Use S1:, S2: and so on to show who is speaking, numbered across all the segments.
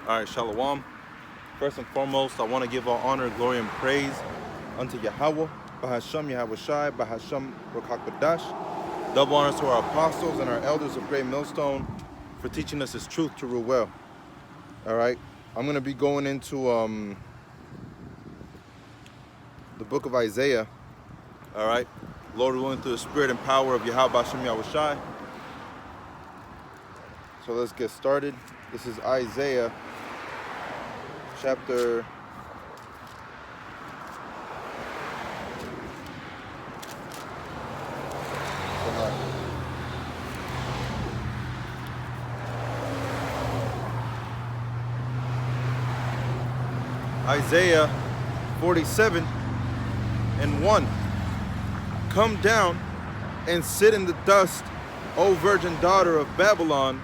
S1: All right, Shalom. First and foremost, I want to give all honor, glory, and praise unto Yahweh, Bahasham Yahweh Shai, Bahasham Rokak Badash. Double honors to our apostles and our elders of Great Millstone for teaching us His truth to rule well. All right, I'm going to be going into the book of Isaiah. All right, Lord willing, through the spirit and power of Yahweh Bahasham Yahweh Shai. So let's get started. This is Isaiah chapter 47:1. Come down and sit in the dust, O virgin daughter of Babylon.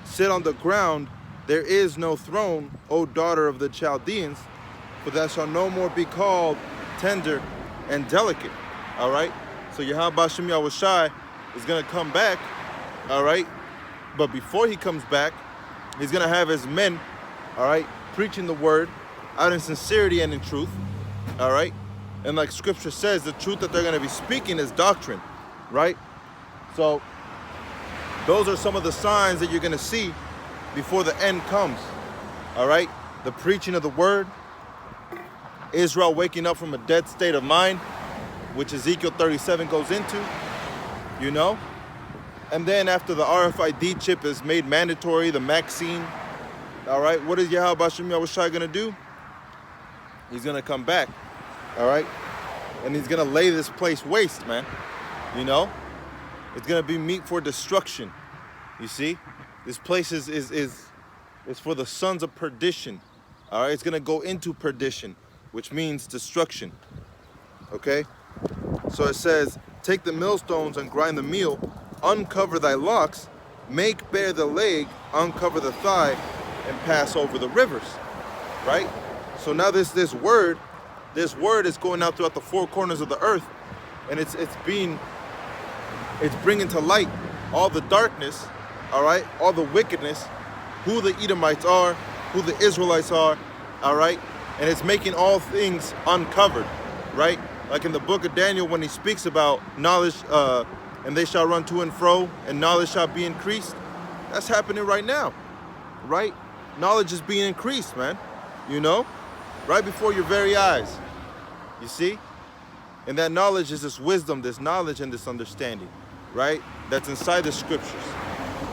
S1: Sit on the ground, there is no throne, O daughter of the Chaldeans, for thou shalt no more be called tender and delicate. All right? So Yahweh Bashem Yahweh Shai is going to come back, all right? But before he comes back, he's going to have his men, all right, preaching the word out in sincerity and in truth, all right? And like scripture says, the truth that they're going to be speaking is doctrine, right? So those are some of the signs that you're going to see before the end comes, all right? The preaching of the word, Israel waking up from a dead state of mind, which Ezekiel 37 goes into, you know? And then after the RFID chip is made mandatory, the vaccine, all right? What is Yahweh Bashem Yahweh Shai going to do? He's going to come back, all right? And he's going to lay this place waste, man, you know? It's going to be meat for destruction, you see? This place is for the sons of perdition, all right? It's going to go into perdition, which means destruction, okay? So it says, take the millstones and grind the meal, uncover thy locks, make bare the leg, uncover the thigh, and pass over the rivers, right? So now this word is going out throughout the four corners of the earth, and it's bringing to light all the darkness, all right, all the wickedness, who the Edomites are, who the Israelites are, all right, and it's making all things uncovered, right? Like in the book of Daniel, when he speaks about knowledge, and they shall run to and fro, and knowledge shall be increased. That's happening right now, right? Knowledge is being increased, man, you know, right before your very eyes, you see? And that knowledge is this wisdom, this knowledge, and this understanding, right? That's inside the scriptures.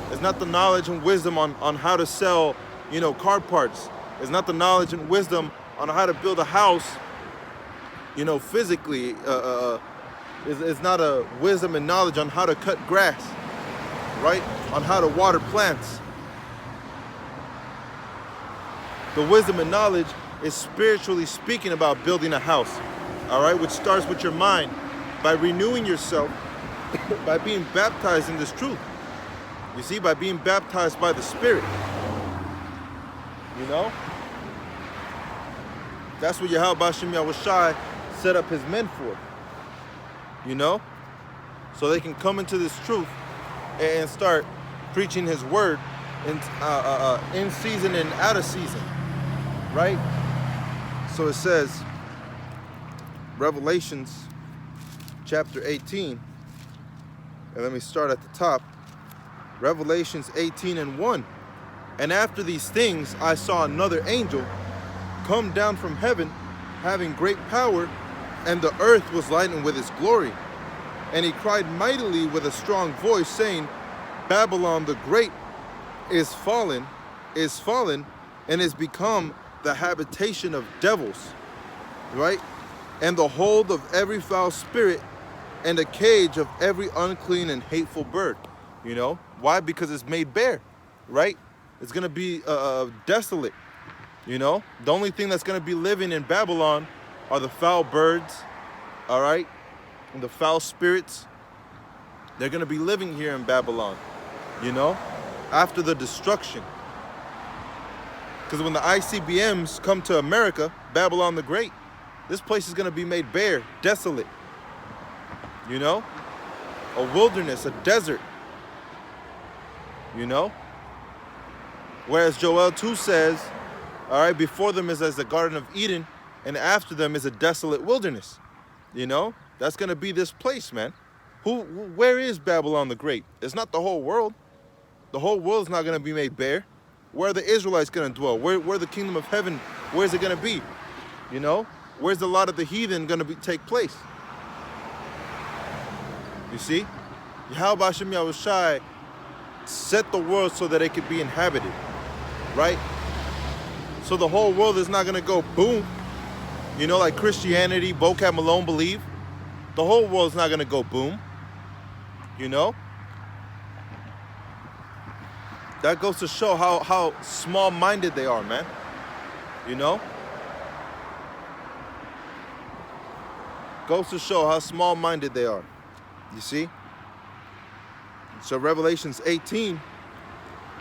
S1: It's not the knowledge and wisdom on how to sell, you know, car parts. It's not the knowledge and wisdom on how to build a house, you know, physically. It's not a wisdom and knowledge on how to cut grass, right? On how to water plants. The wisdom and knowledge is spiritually speaking about building a house, all right? Which starts with your mind by renewing yourself, by being baptized in this truth. You see, by being baptized by the Spirit, you know? That's what Yahweh Bashem Yahweh Shai set up his men for, you know? So they can come into this truth and start preaching his word in season and out of season, right? So it says, Revelations chapter 18, and let me start at the top. Revelations 18:1. And after these things I saw another angel come down from heaven, having great power, and the earth was lightened with his glory. And he cried mightily with a strong voice, saying, Babylon the great is fallen, and is become the habitation of devils, right? And the hold of every foul spirit, and a cage of every unclean and hateful bird. You know? Why? Because it's made bare, right? It's going to be desolate, you know? The only thing that's going to be living in Babylon are the foul birds, all right? And the foul spirits. They're going to be living here in Babylon, you know? After the destruction. Because when the ICBMs come to America, Babylon the Great, this place is going to be made bare, desolate, you know? A wilderness, a desert, you know? Whereas Joel 2 says All right, before them is as the Garden of Eden, and after them is a desolate wilderness. You know, that's going to be this place, man. Where is Babylon the Great? It's not the whole world. The whole world's not going to be made bare. Where are the Israelites going to dwell? Where the kingdom of heaven, where's it going to be? You know, where's the lot of the heathen going to take place? You see, Yahweh Hashem Yahushai set the world so that it could be inhabited, right? So the whole world is not going to go boom, you know, like Christianity, Vocab Malone believe. The whole world's not going to go boom, you know. That goes to show how small-minded they are, man, you know. Goes to show how small-minded they are, you see. So Revelations 18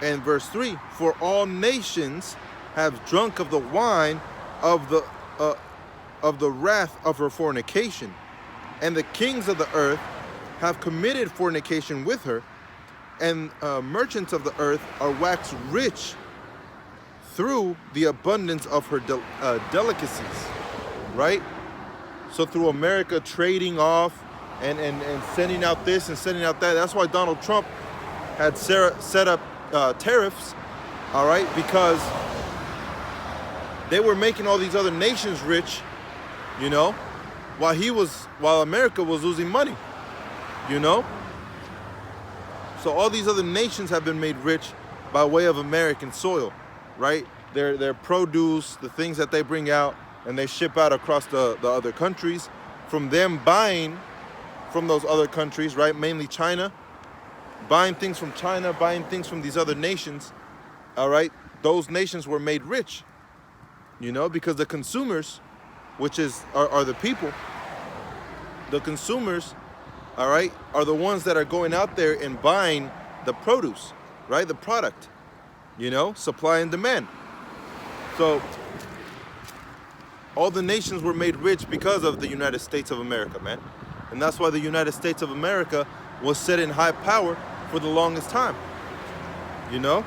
S1: and verse 3, for all nations have drunk of the wine of the wrath of her fornication, and the kings of the earth have committed fornication with her, and merchants of the earth are waxed rich through the abundance of her delicacies, right? So through America trading off and sending out this and sending out that. That's why Donald Trump had set up tariffs, all right, because they were making all these other nations rich, you know, while America was losing money, you know. So all these other nations have been made rich by way of American soil, right? Their produce, the things that they bring out and they ship out across the other countries, from them buying from those other countries, right? Mainly China, buying things from China, buying things from these other nations, all right? Those nations were made rich, you know, because the consumers, which are the people, the consumers, all right, are the ones that are going out there and buying the produce, right? The product, you know, supply and demand. So all the nations were made rich because of the United States of America, man. And that's why the United States of America was set in high power for the longest time, you know?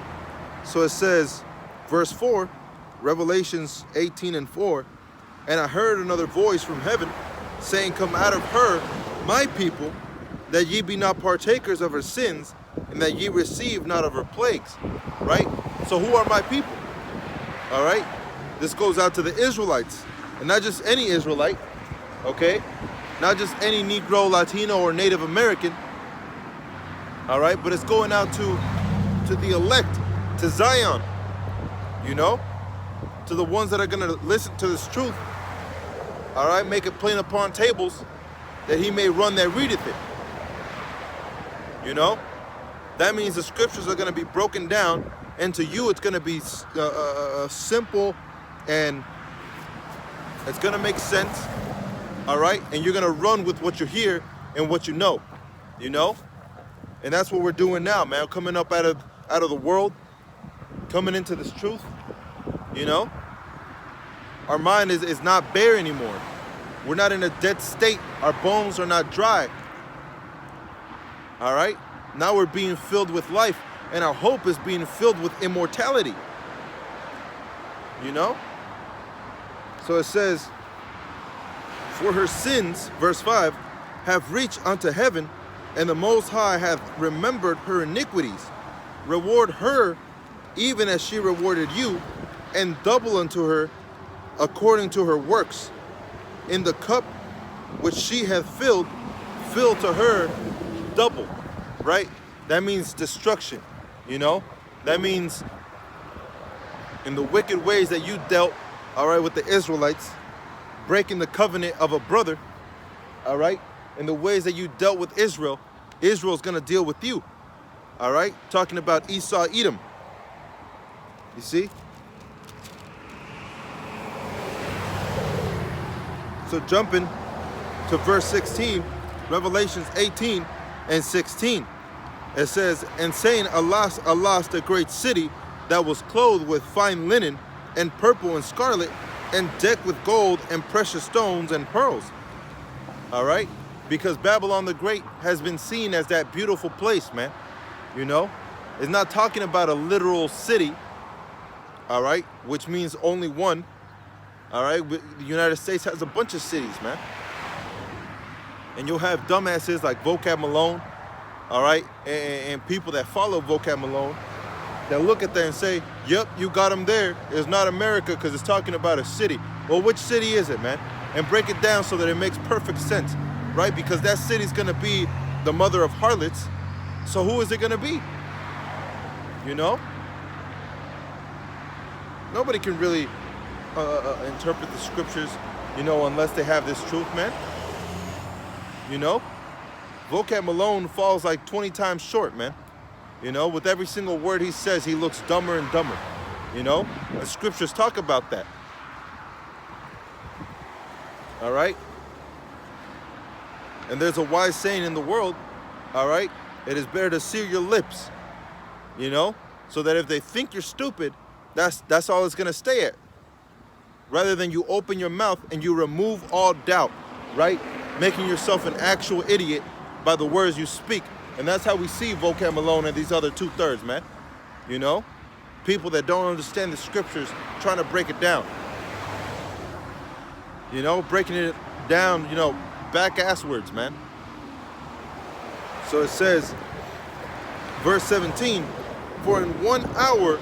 S1: So it says, verse 4, Revelations 18 and 4, and I heard another voice from heaven saying, come out of her, my people, that ye be not partakers of her sins, and that ye receive not of her plagues, right? So who are my people? All right? This goes out to the Israelites, and not just any Israelite, okay? Not just any Negro, Latino, or Native American, all right? But it's going out to the elect, to Zion, you know? To the ones that are going to listen to this truth, all right? Make it plain upon tables, that he may run that readeth it. You know, that means the scriptures are going to be broken down, and to you it's going to be simple, and it's going to make sense, all right? And you're going to run with what you hear and what you know, and that's what we're doing now, man. Coming up out of the world, coming into this truth, you know. Our mind is not bare anymore. We're not in a dead state. Our bones are not dry. All right? Now we're being filled with life, and our hope is being filled with immortality. You know? So it says, for her sins, verse 5, have reached unto heaven, and the Most High hath remembered her iniquities. Reward her even as she rewarded you, and double unto her according to her works. In the cup which she hath filled, fill to her double, right? That means destruction, you know? That means in the wicked ways that you dealt, all right, with the Israelites, breaking the covenant of a brother, all right? In the ways that you dealt with Israel, Israel's gonna deal with you, all right? Talking about Esau, Edom. You see? So jumping to verse 16, Revelations 18 and 16. It says, and saying, alas, alas, the great city that was clothed with fine linen and purple and scarlet and decked with gold and precious stones and pearls. All right? Because Babylon the Great has been seen as that beautiful place, man. You know? It's not talking about a literal city, all right, which means only one, all right. The United States has a bunch of cities, man. And you'll have dumbasses like Vocab Malone, all right, and people that follow Vocab Malone that look at that and say, yep, you got them there. It's not America because it's talking about a city. Well, which city is it, man? And break it down so that it makes perfect sense, right? Because that city's going to be the mother of harlots. So who is it going to be? You know? Nobody can really interpret the scriptures, you know, unless they have this truth, man. You know? Vocab Malone falls like 20 times short, man. You know, with every single word he says, he looks dumber and dumber. You know? The scriptures talk about that. All right? And there's a wise saying in the world, all right? It is better to seal your lips, you know? So that if they think you're stupid, that's all it's going to stay at. Rather than you open your mouth and you remove all doubt, right? Making yourself an actual idiot by the words you speak. And that's how we see Vocab Malone and these other 2/3, man. You know? People that don't understand the scriptures trying to break it down. You know? Breaking it down, you know, back-ass words, man. So it says, verse 17, for in 1 hour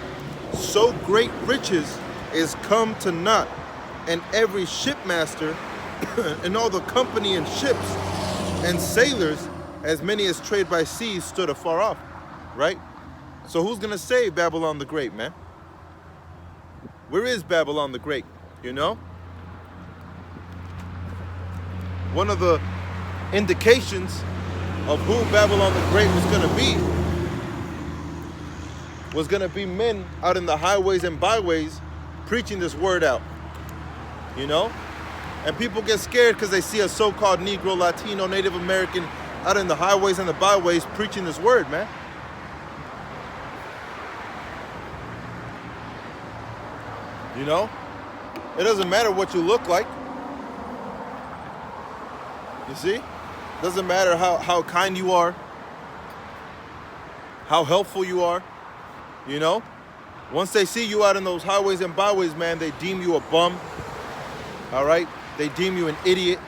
S1: so great riches is come to naught, and every shipmaster and all the company and ships and sailors, as many as trade by sea, stood afar off, right? So who's gonna save Babylon the Great, man? Where is Babylon the Great, you know? One of the indications of who Babylon the Great was gonna be men out in the highways and byways preaching this word out, you know? And people get scared because they see a so-called Negro, Latino, Native American out in the highways and the byways preaching this word, man. You know? It doesn't matter what you look like. You see? Doesn't matter how kind you are, how helpful you are, you know? Once they see you out in those highways and byways, man, they deem you a bum, all right? They deem you an idiot,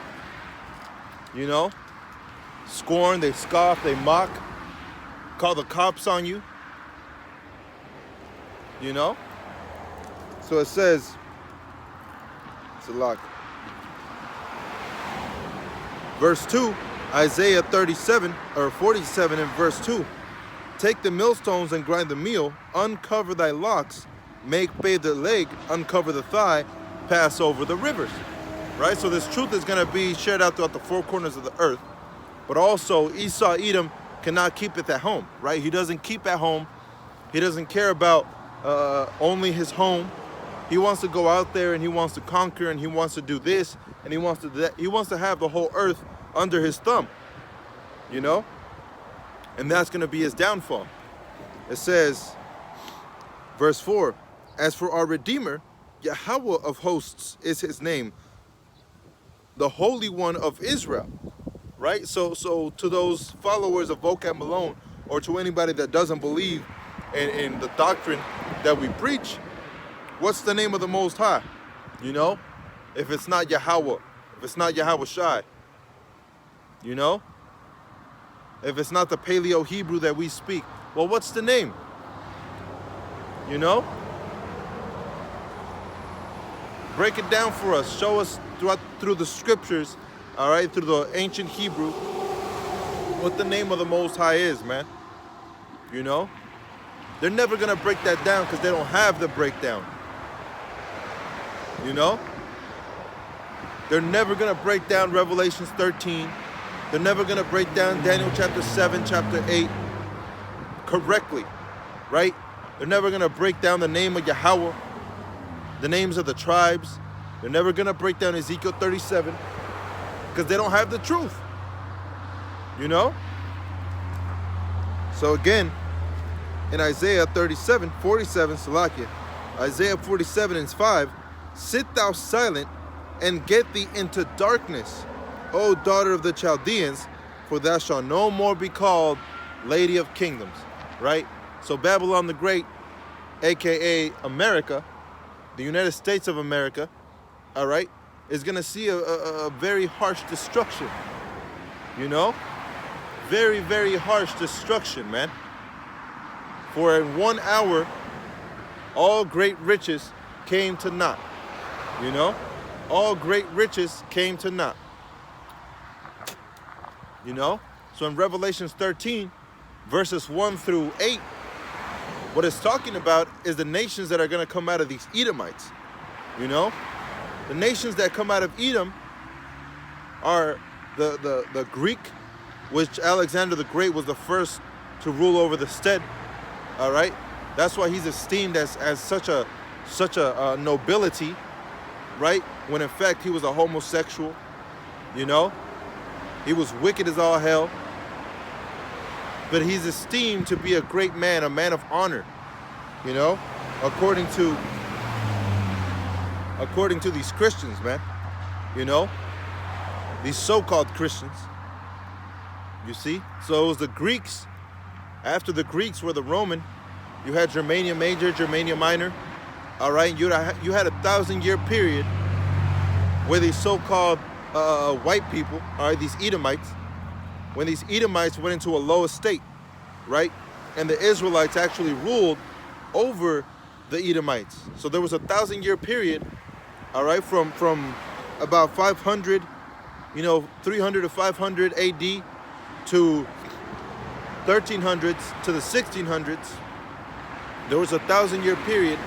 S1: you know? Scorn, they scoff, they mock, call the cops on you, you know? So it says, it's a lock. Verse 2, Isaiah 37 or 47 in verse 2. Take the millstones and grind the meal, uncover thy locks, make bathe the leg, uncover the thigh, pass over the rivers. Right? So this truth is going to be shared out throughout the four corners of the earth. But also Esau, Edom cannot keep it at home. Right? He doesn't keep at home. He doesn't care about only his home. He wants to go out there and he wants to conquer and he wants to do this and he wants to do that. He wants to have the whole earth under his thumb. You know? And that's going to be his downfall. It says, verse 4, as for our Redeemer, Yahweh of hosts is his name, the Holy One of Israel. Right? So to those followers of Vocab Malone, or to anybody that doesn't believe in the doctrine that we preach, what's the name of the Most High? You know? If it's not Yahweh, if it's not Yahweh Shai, you know? If it's not the Paleo Hebrew that we speak, well, what's the name? You know? Break it down for us. Show us through the scriptures, all right, through the ancient Hebrew, what the name of the Most High is, man. You know? They're never going to break that down because they don't have the breakdown. You know? They're never going to break down Revelations 13. They're never going to break down Daniel chapter 7, chapter 8 correctly, right? They're never going to break down the name of Yahweh, the names of the tribes. They're never going to break down Ezekiel 37 because they don't have the truth, you know? So again, in Isaiah 37, 47, Salakia, Isaiah 47 and 5, sit thou silent and get thee into darkness, O daughter of the Chaldeans, for thou shalt no more be called Lady of Kingdoms, right? So Babylon the Great aka America, the United States of America, all right, is going to see a very harsh destruction, you know? Very, very harsh destruction, man. For in 1 hour, all great riches came to naught, you know? All great riches came to naught, you know? So in Revelations 13, verses 1 through 8, what it's talking about is the nations that are going to come out of these Edomites, you know? The nations that come out of Edom are the Greek, which Alexander the Great was the first to rule over the stead, all right? That's why he's esteemed as such a nobility, right? When in fact he was a homosexual, you know? He was wicked as all hell. But he's esteemed to be a great man, a man of honor, you know? According to these Christians, man, you know? These so-called Christians, you see? So it was the Greeks. After the Greeks were the Roman. You had Germania Major, Germania Minor, all right? You had a 1,000-year period where these so-called white people, all right, these Edomites, when these Edomites went into a low estate, right? And the Israelites actually ruled over the Edomites. So there was a 1,000-year period, all right, from about 500, you know, 300 to 500 AD to 1300s to the 1600s. There was a 1,000-year period,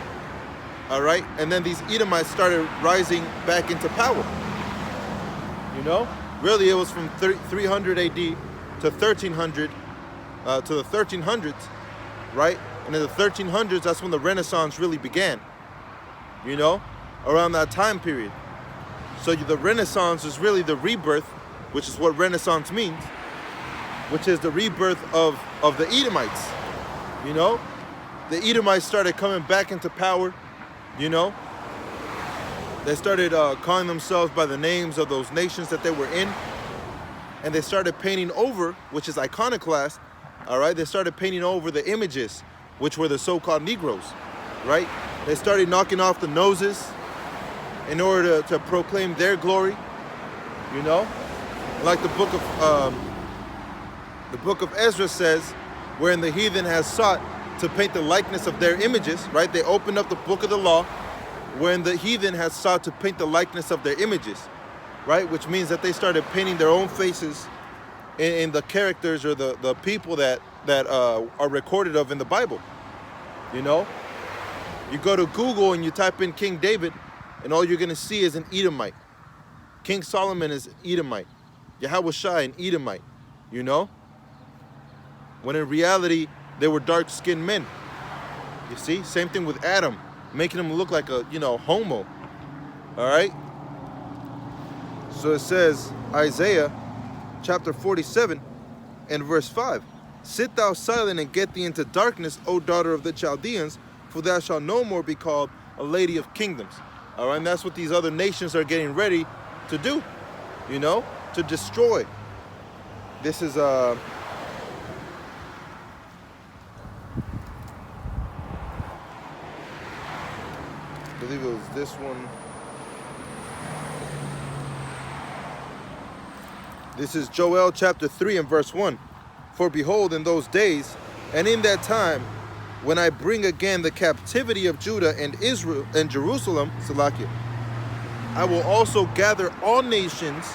S1: all right? And then these Edomites started rising back into power, you know? Really, it was from 300 AD to 1300, to the 1300s, right? And in the 1300s, that's when the Renaissance really began, you know, around that time period. So the Renaissance is really the rebirth, which is what Renaissance means, which is the rebirth of the Edomites, you know? The Edomites started coming back into power, you know? They started calling themselves by the names of those nations that they were in. And they started painting over, which is iconoclast, all right? They started painting over the images, which were the so-called Negroes, right? They started knocking off the noses in order to proclaim their glory, you know? Like the book of Ezra says, wherein the heathen has sought to paint the likeness of their images, right? They opened up the book of the law, wherein the heathen has sought to paint the likeness of their images, right? Which means that they started painting their own faces in the characters or the people that are recorded of in the Bible, you know? You go to Google and you type in King David, and all you're going to see is an Edomite. King Solomon is an Edomite. Yahushua, an Edomite, you know? When in reality, they were dark-skinned men. You see? Same thing with Adam, making him look like a, you know, homo. All right? So it says, Isaiah chapter 47 and verse 5. Sit thou silent and get thee into darkness, O daughter of the Chaldeans, for thou shalt no more be called a lady of kingdoms. All right? And that's what these other nations are getting ready to do, you know, to destroy. This is I believe it was this one. This is Joel chapter 3 and verse 1. For behold, in those days and in that time, when I bring again the captivity of Judah and Israel and Jerusalem, Salakia, I will also gather all nations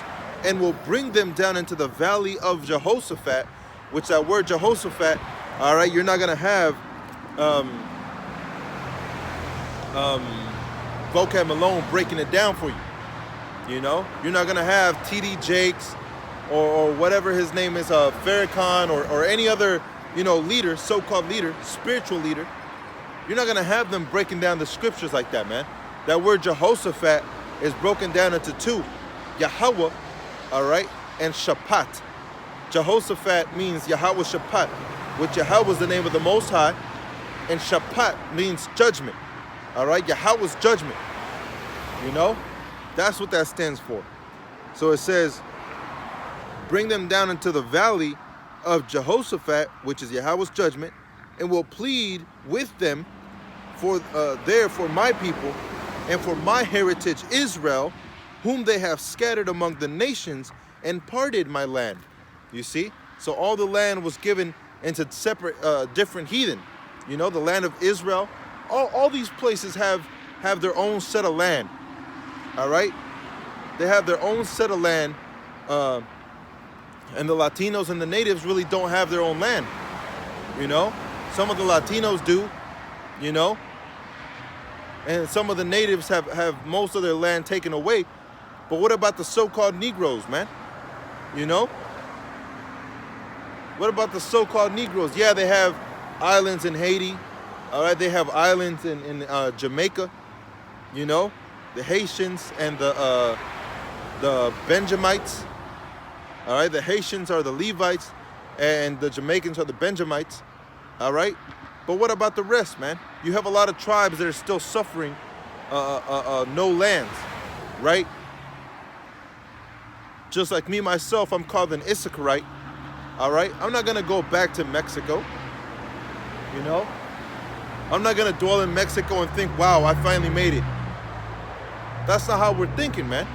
S1: and will bring them down into the valley of Jehoshaphat, which that word Jehoshaphat, all right, you're not going to have Vocab Malone breaking it down for you, you know? You're not going to have T.D. Jakes or whatever his name is, Farrakhan or any other, you know, leader, so-called leader, spiritual leader. You're not going to have them breaking down the scriptures like that, man. That word Jehoshaphat is broken down into two, Yahweh, all right, and Shaphat. Jehoshaphat means Yahweh Shaphat, which Yahweh is the name of the Most High, and Shaphat means judgment, all right, Yahweh's judgment, you know? That's what that stands for. So it says, bring them down into the valley of Jehoshaphat, which is Yahweh's judgment, and will plead with them for my people and for my heritage Israel, whom they have scattered among the nations and parted my land. You see? So all the land was given into separate, different heathen. You know, the land of Israel. All these places have their own set of land. All right? They have their own set of land. And the Latinos and the natives really don't have their own land. You know? Some of the Latinos do. You know? And some of the natives have most of their land taken away. But what about the so-called Negroes, man? You know? What about the so-called Negroes? Yeah, they have islands in Haiti. All right, they have islands in Jamaica. You know? The Haitians and the Benjamites. All right, the Haitians are the Levites and the Jamaicans are the Benjamites. All right? But what about the rest, man? You have a lot of tribes that are still suffering no lands, right? Just like me, myself, I'm called an Issacharite, all right? I'm not going to go back to Mexico, you know? I'm not going to dwell in Mexico and think, wow, I finally made it. That's not how we're thinking, man.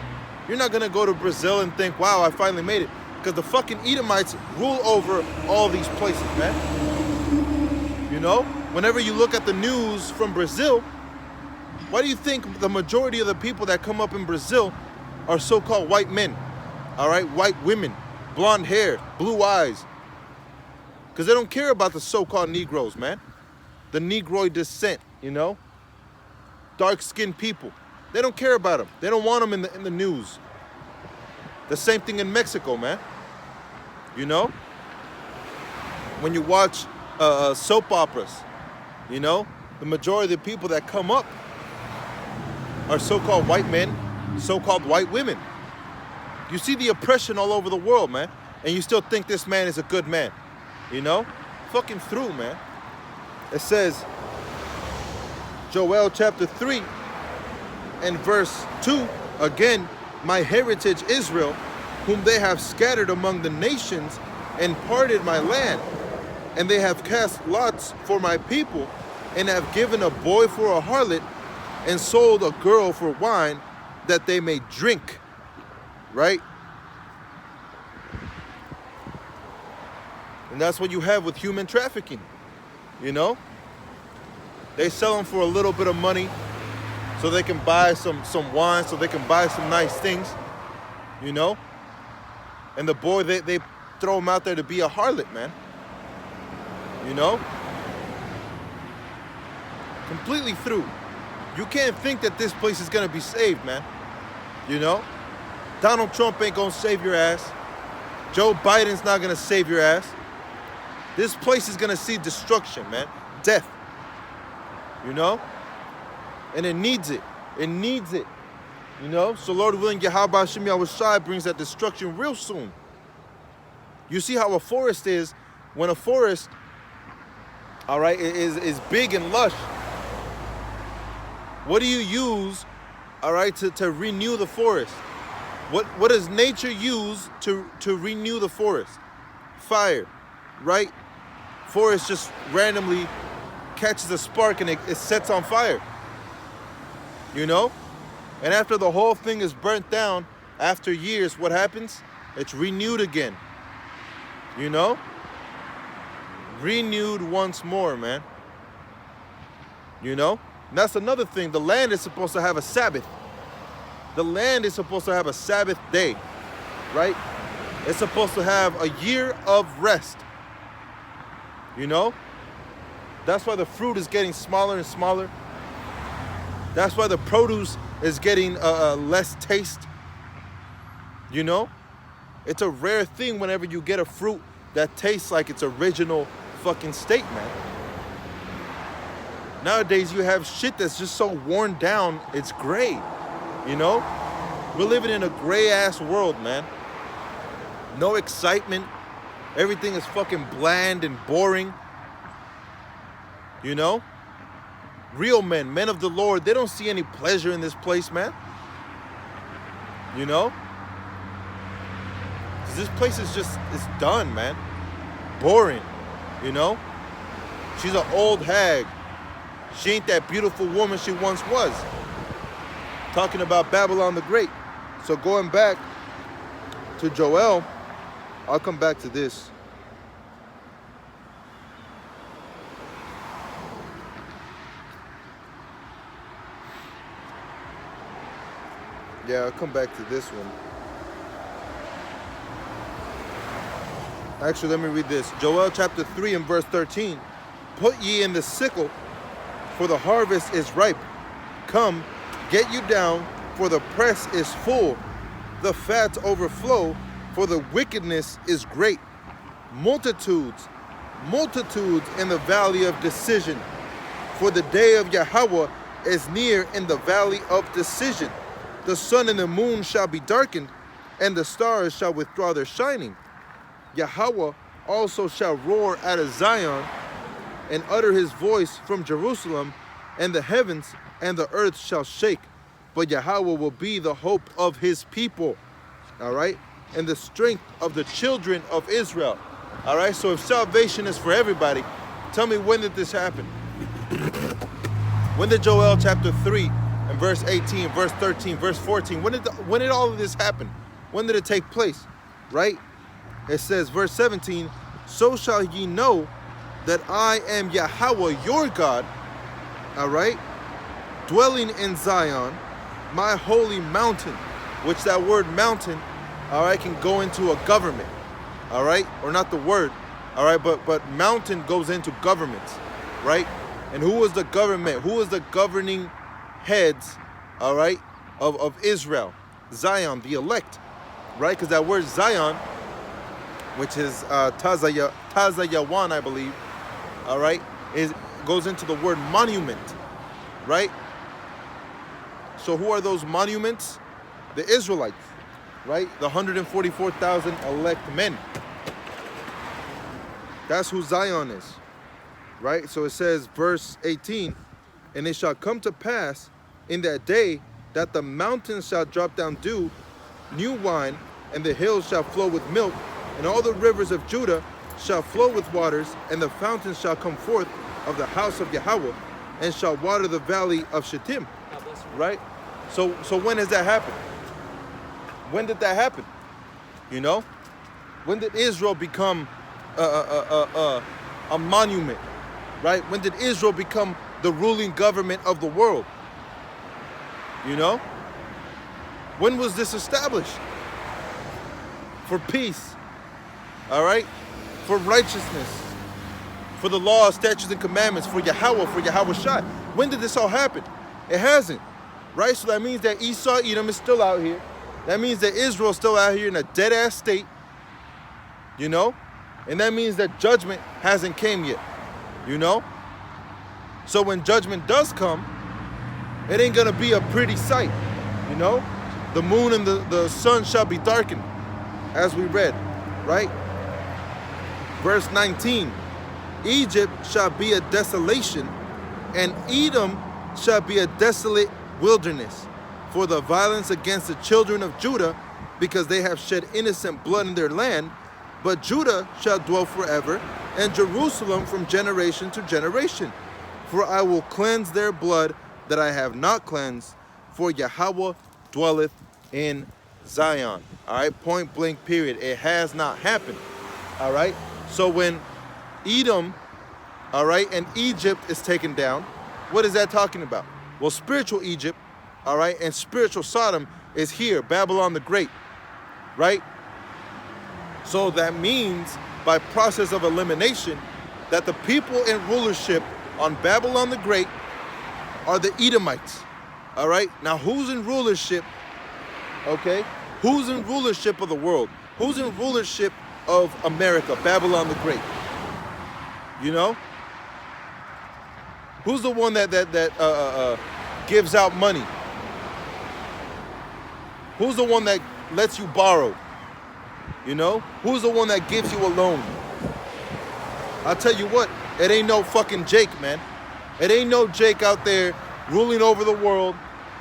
S1: You're not going to go to Brazil and think, wow, I finally made it. Because the fucking Edomites rule over all these places, man. You know, whenever you look at the news from Brazil, why do you think the majority of the people that come up in Brazil are so-called white men? All right, white women, blonde hair, blue eyes. Because they don't care about the so-called Negroes, man. The Negroid descent, you know, dark-skinned people. They don't care about them. They don't want them in the news. The same thing in Mexico, man. You know, when you watch soap operas, you know, the majority of the people that come up are so-called white men, so-called white women. You see the oppression all over the world, man, and you still think this man is a good man, you know? Fucking through, man. It says, Joel chapter 3 and verse 2, again, my heritage Israel, whom they have scattered among the nations and parted my land. And they have cast lots for my people, and have given a boy for a harlot, and sold a girl for wine, that they may drink. Right? And that's what you have with human trafficking. You know? They sell them for a little bit of money, so they can buy some wine, so they can buy some nice things. You know? And the boy, they throw him out there to be a harlot, man. You know? Completely through. You can't think that this place is going to be saved, man. You know? Donald Trump ain't going to save your ass. Joe Biden's not going to save your ass. This place is going to see destruction, man. Death. You know? And it needs it. It needs it. You know? So Lord willing, Yahweh Hashem Yahushai brings that destruction real soon. You see how a forest is. When a forest, all right, is big and lush, what do you use, all right, to renew the forest? What does nature use to renew the forest? Fire, right? Forest just randomly catches a spark and it sets on fire. You know? And after the whole thing is burnt down, after years, what happens? It's renewed again. You know? Renewed once more, man. You know? And that's another thing. The land is supposed to have a Sabbath. The land is supposed to have a Sabbath day, right? It's supposed to have a year of rest. You know? That's why the fruit is getting smaller and smaller. That's why the produce is getting less taste. You know? It's a rare thing whenever you get a fruit that tastes like its original fucking state, man. Nowadays you have shit that's just so worn down, it's gray. You know? We're living in a gray ass world, man. No excitement. Everything is fucking bland and boring. You know? Real men of the Lord, they don't see any pleasure in this place, man. You know? 'Cause this place is just, it's done, man. Boring. You know? She's an old hag. She ain't that beautiful woman she once was. Talking about Babylon the Great. So going back to Joel, I'll come back to this. Yeah, I'll come back to this one. Actually, let me read this. Joel chapter 3 and verse 13. Put ye in the sickle, for the harvest is ripe. Come, get you down, for the press is full. The fats overflow, for the wickedness is great. Multitudes, multitudes in the valley of decision. For the day of Yahweh is near in the valley of decision. The sun and the moon shall be darkened, and the stars shall withdraw their shining. Yahweh also shall roar out of Zion, and utter his voice from Jerusalem, and the heavens and the earth shall shake. But Yahweh will be the hope of his people, all right, and the strength of the children of Israel, all right. So if salvation is for everybody, tell me, when did this happen? When did Joel chapter 3 and verse 18, verse 13, verse 14, when did all of this happen? When did it take place, right? It says, verse 17, so shall ye know that I am Yahweh your God, all right, dwelling in Zion, my holy mountain, which that word mountain, all right, can go into a government, all right, or not the word, all right, but mountain goes into governments, right? And who was the government? Who was the governing heads, all right, of Israel? Zion, the elect, right? Because that word Zion, which is Tazayawan, I believe, all right, goes into the word monument, right? So who are those monuments? The Israelites, right? The 144,000 elect men. That's who Zion is, right? So it says, verse 18, and it shall come to pass in that day that the mountains shall drop down dew, new wine, and the hills shall flow with milk, and all the rivers of Judah shall flow with waters, and the fountains shall come forth of the house of Yahweh, and shall water the valley of Shittim. Right? So when has that happened? When did that happen? You know? When did Israel become a monument? Right? When did Israel become the ruling government of the world? You know? When was this established? For peace. All right? For righteousness. For the law, statutes, and commandments. For Yahweh, for Yahweh Shai. When did this all happen? It hasn't. Right? So that means that Esau, Edom is still out here. That means that Israel is still out here in a dead-ass state. You know? And that means that judgment hasn't came yet. You know? So when judgment does come, it ain't going to be a pretty sight. You know? The moon and the sun shall be darkened, as we read. Right? Verse 19. Egypt shall be a desolation, and Edom shall be a desolate wilderness, for the violence against the children of Judah, because they have shed innocent blood in their land. But Judah shall dwell forever, and Jerusalem from generation to generation. For I will cleanse their blood that I have not cleansed, for Yahweh dwelleth in Zion. All right, point blank period. It has not happened. All right, so when Edom, all right, and Egypt is taken down, what is that talking about? Well, spiritual Egypt, all right, and spiritual Sodom is here, Babylon the Great, right? So that means, by process of elimination, that the people in rulership on Babylon the Great are the Edomites, all right? Now, who's in rulership, okay? Who's in rulership of the world? Who's in rulership of America, Babylon the Great? You know? Who's the one that gives out money? Who's the one that lets you borrow? You know? Who's the one that gives you a loan? I'll tell you what, it ain't no fucking Jake, man. It ain't no Jake out there ruling over the world,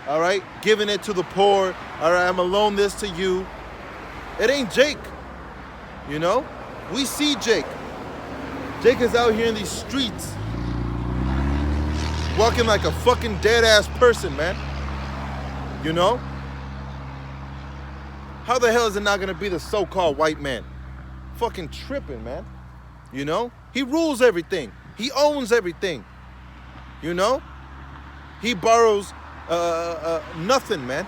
S1: all right? Giving it to the poor, all right? I'm gonna loan this to you. It ain't Jake, you know? We see Jake. Jake is out here in these streets, walking like a fucking dead-ass person, man. You know? How the hell is it not gonna be the so-called white man? Fucking tripping, man. You know? He rules everything. He owns everything. You know? He borrows nothing, man.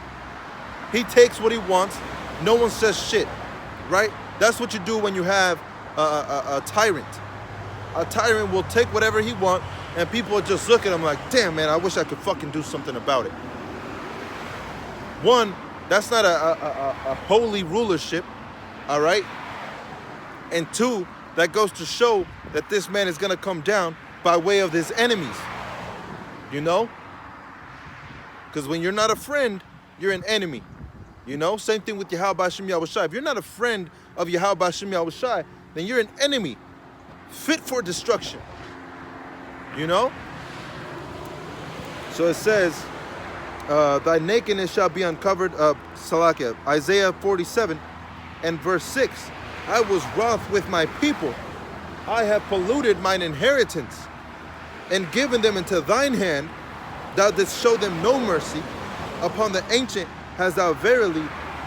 S1: He takes what he wants. No one says shit, right? That's what you do when you have a tyrant. A tyrant will take whatever he wants, and people will just look at him like, damn, man, I wish I could fucking do something about it. One, that's not a holy rulership, all right? And two, that goes to show that this man is going to come down by way of his enemies, you know? Because when you're not a friend, you're an enemy, you know? Same thing with Yahweh Hashem Yahushai. If you're not a friend of Yahweh Hashem Yahushai, then you're an enemy, fit for destruction, you know? So it says, thy nakedness shall be uncovered, Salakia, Isaiah 47 and verse 6. I was wroth with my people. I have polluted mine inheritance and given them into thine hand. Thou didst show them no mercy. Upon the ancient hast thou verily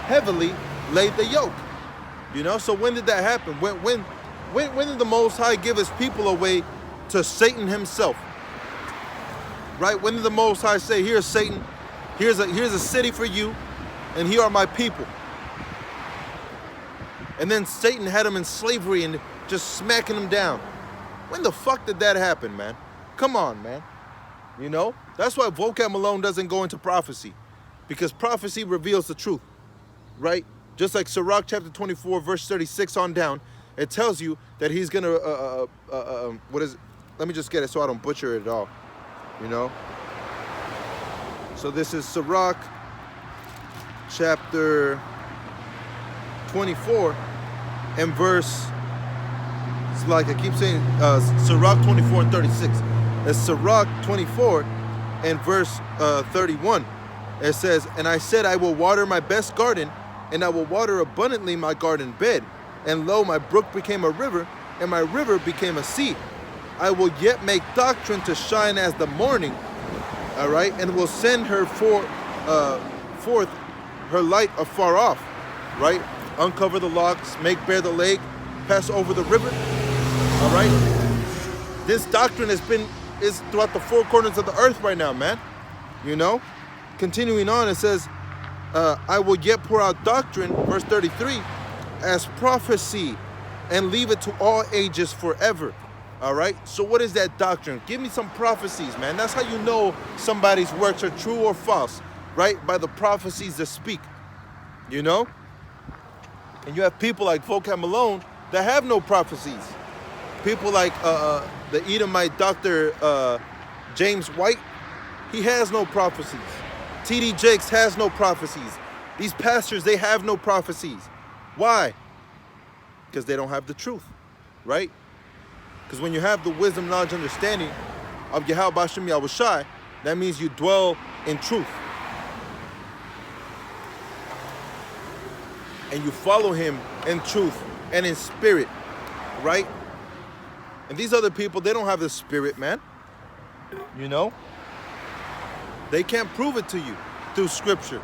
S1: heavily laid the yoke. You know, so when did that happen? When did the Most High give his people away to Satan himself? Right? When did the Most High say, here's Satan, here's a city for you, and here are my people? And then Satan had him in slavery and just smacking him down. When the fuck did that happen, man? Come on, man. You know? That's why Vocab Malone doesn't go into prophecy. Because prophecy reveals the truth. Right? Just like Sirach chapter 24, verse 36 on down, it tells you that he's going to, what is it? Let me just get it so I don't butcher it at all. You know? So this is Sirach chapter 24 and verse, it's like I keep saying, Sirach 24 and 36. It's Sirach 24 and verse 31. It says, and I said, I will water my best garden, and I will water abundantly my garden bed. And lo, my brook became a river, and my river became a sea. I will yet make doctrine to shine as the morning, all right, and will send her forth her light afar off, right? Uncover the locks, make bare the lake, pass over the river, all right? This doctrine is throughout the four corners of the earth right now, man, you know? Continuing on, it says, I will yet pour out doctrine, verse 33, as prophecy, and leave it to all ages forever. All right, so what is that doctrine? Give me some prophecies, man. That's how you know somebody's works are true or false, right? By the prophecies that speak, you know? And you have people like Vocab Malone that have no prophecies. People like the Edomite Dr. James White, he has no prophecies. T.D. Jakes has no prophecies. These pastors, they have no prophecies. Why? Because they don't have the truth, right? Because when you have the wisdom, knowledge, understanding of Yahweh Hashem Yahushai, that means you dwell in truth. And you follow him in truth and in spirit, right? And these other people, they don't have the spirit, man. You know? They can't prove it to you through scripture.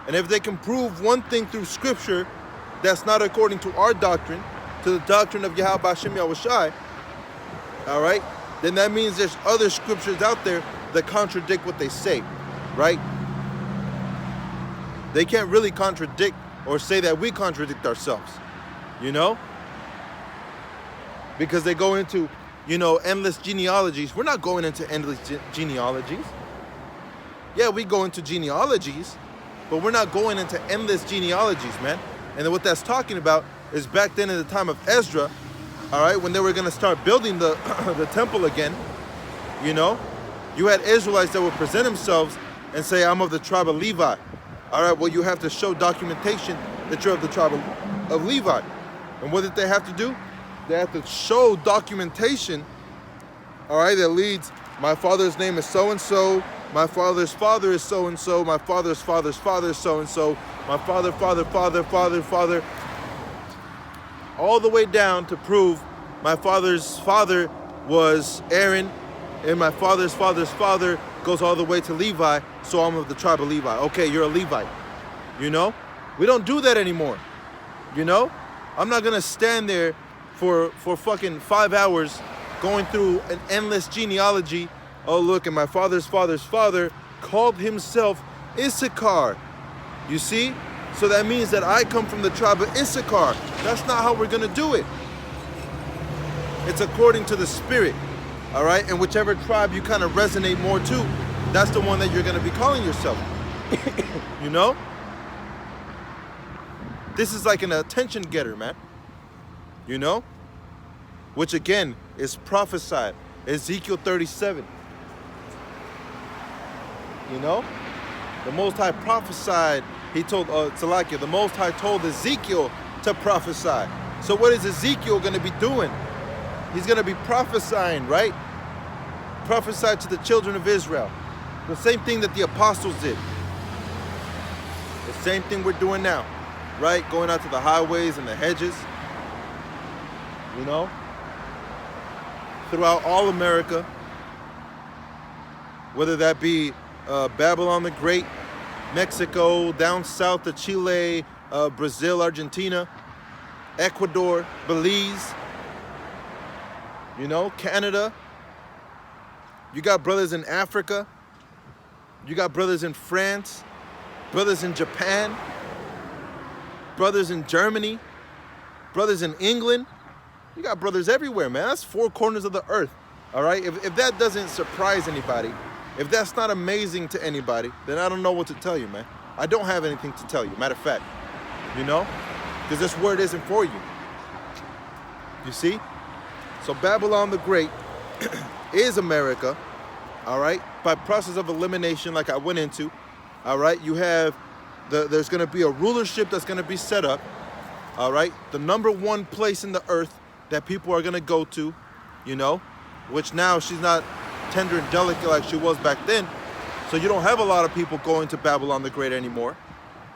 S1: And if they can prove one thing through scripture that's not according to our doctrine, to the doctrine of Yahweh Hashem Yahushai, all right, then that means there's other scriptures out there that contradict what they say, right? They can't really contradict or say that we contradict ourselves, you know? Because they go into, you know, endless genealogies. We're not going into endless genealogies. Yeah, we go into genealogies, but we're not going into endless genealogies, man. And then what that's talking about is back then in the time of Ezra, all right, when they were going to start building the temple again, you know, you had Israelites that would present themselves and say, I'm of the tribe of Levi. All right, well, you have to show documentation that you're of the tribe of Levi. And what did they have to do? They have to show documentation, all right, that leads, my father's name is so-and-so, my father's father is so-and-so, my father's father's father is so-and-so, my father, all the way down to prove my father's father was Aaron, And my father's father goes all the way to Levi, so I'm of the tribe of Levi. Okay, you're a Levite. You know? We don't do that anymore. You know? I'm not gonna stand there for fucking 5 hours going through an endless genealogy. Oh, look, and my father's father called himself Issachar. You see? So that means that I come from the tribe of Issachar. That's not how we're gonna do it. It's according to the spirit, all right? And whichever tribe you kind of resonate more to, that's the one that you're gonna be calling yourself. You know? This is like an attention getter, man. You know? Which again is prophesied. Ezekiel 37. You know? The Most High prophesied. He told Salakia, the Most High told Ezekiel to prophesy. So what is Ezekiel going to be doing? He's going to be prophesying, right? Prophesy to the children of Israel. The same thing that the apostles did. The same thing we're doing now, right? Going out to the highways and the hedges, you know? Throughout all America, whether that be Babylon the Great, Mexico, down south to Chile, Brazil, Argentina, Ecuador, Belize, you know, Canada. You got brothers in Africa. You got brothers in France, brothers in Japan, brothers in Germany, brothers in England. You got brothers everywhere, man. That's 4 corners of the earth, all right? If that doesn't surprise anybody, if that's not amazing to anybody, then I don't know what to tell you, man. I don't have anything to tell you, matter of fact, you know? Because this word isn't for you. You see? So Babylon the Great is America, all right? By process of elimination, like I went into, all right? You have, there's going to be a rulership that's going to be set up, all right? The number 1 place in the earth that people are going to go to, you know, which now she's not tender and delicate like she was back then. So you don't have a lot of people going to Babylon the Great anymore,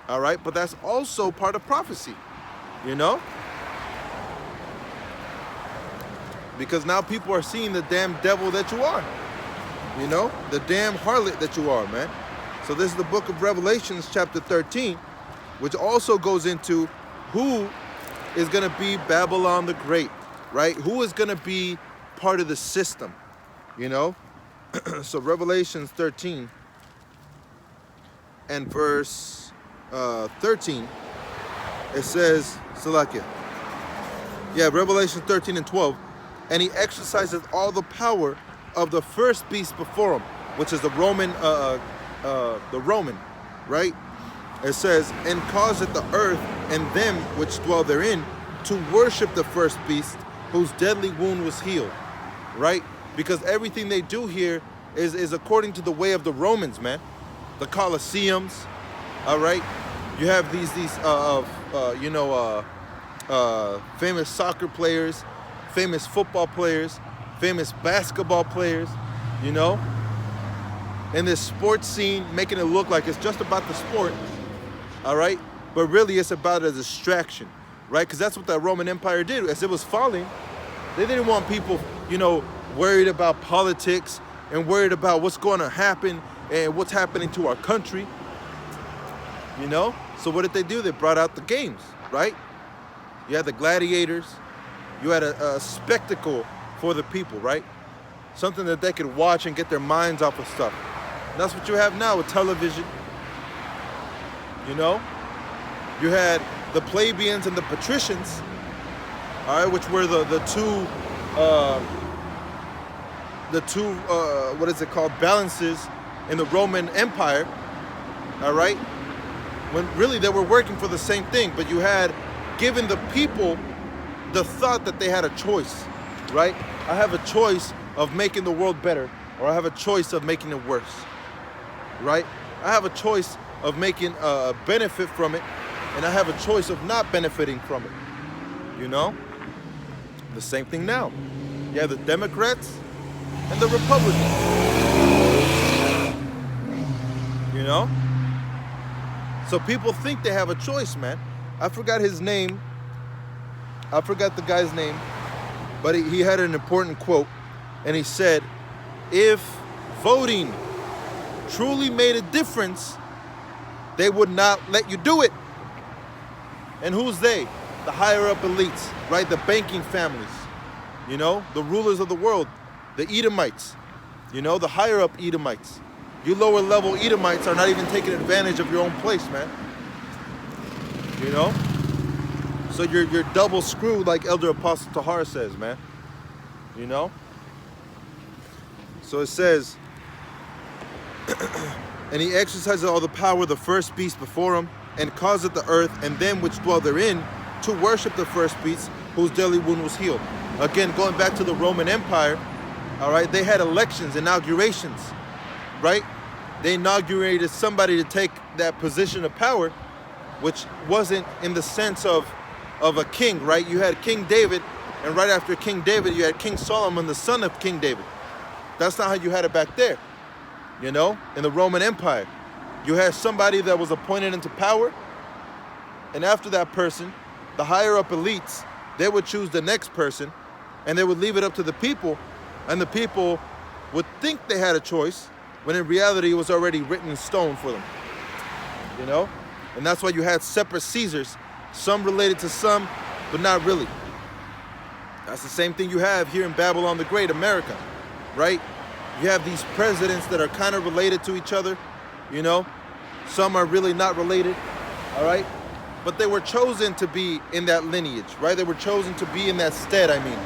S1: all right? But that's also part of prophecy, you know? Because now people are seeing the damn devil that you are, you know? The damn harlot that you are, man. So this is the book of Revelations, chapter 13, which also goes into who is going to be Babylon the Great, right? Who is going to be part of the system, you know? So Revelations 13 and verse 13, it says, Salakia. Yeah, Revelation 13 and 12. And he exercises all the power of the first beast before him, which is the Roman, right? It says, and causeth the earth and them which dwell therein to worship the first beast, whose deadly wound was healed, right? Because everything they do here is according to the way of the Romans, man. The Colosseums, all right? You have these famous soccer players, famous football players, famous basketball players, you know? In this sports scene, making it look like it's just about the sport, all right? But really it's about a distraction, right? Because that's what the Roman Empire did. As it was falling, they didn't want people, you know, worried about politics and worried about what's going to happen and what's happening to our country, you know? So what did they do? They brought out the games, right? You had the gladiators. You had a spectacle for the people, right? Something that they could watch and get their minds off of stuff. And that's what you have now with television, you know? You had the plebeians and the patricians, all right, which were the two what is it called, balances in the Roman Empire, all right? When really they were working for the same thing, but you had given the people the thought that they had a choice, right? I have a choice of making the world better, or I have a choice of making it worse, right? I have a choice of making a benefit from it, and I have a choice of not benefiting from it, you know? The same thing now. You have the Democrats and the Republicans, you know? So people think they have a choice, man. I forgot his name. I forgot the guy's name, but he had an important quote, and he said, if voting truly made a difference, they would not let you do it. And who's they? The higher up elites, right? The banking families, the rulers of the world, the Edomites, the higher up Edomites. You lower level Edomites are not even taking advantage of your own place, man. So you're double screwed, like Elder Apostle Tahar says, man. So it says, and he exercises all the power of the first beast before him, and causeth the earth and them which dwell therein to worship the first beast, whose deadly wound was healed. Again, going back to the Roman Empire, all right, they had elections, inaugurations, right? They inaugurated somebody to take that position of power, which wasn't in the sense of a king, right? You had King David, and right after King David, you had King Solomon, the son of King David. That's not how you had it back there, in the Roman Empire. You had somebody that was appointed into power, and after that person, the higher up elites, they would choose the next person, and they would leave it up to the people, and the people would think they had a choice, when in reality it was already written in stone for them, And that's why you had separate Caesars, some related to some, but not really. That's the same thing you have here in Babylon the Great, America, right? You have these presidents that are kind of related to each other, Some are really not related, all right? But they were chosen to be in that lineage, right? They were chosen to be in that stead, I mean.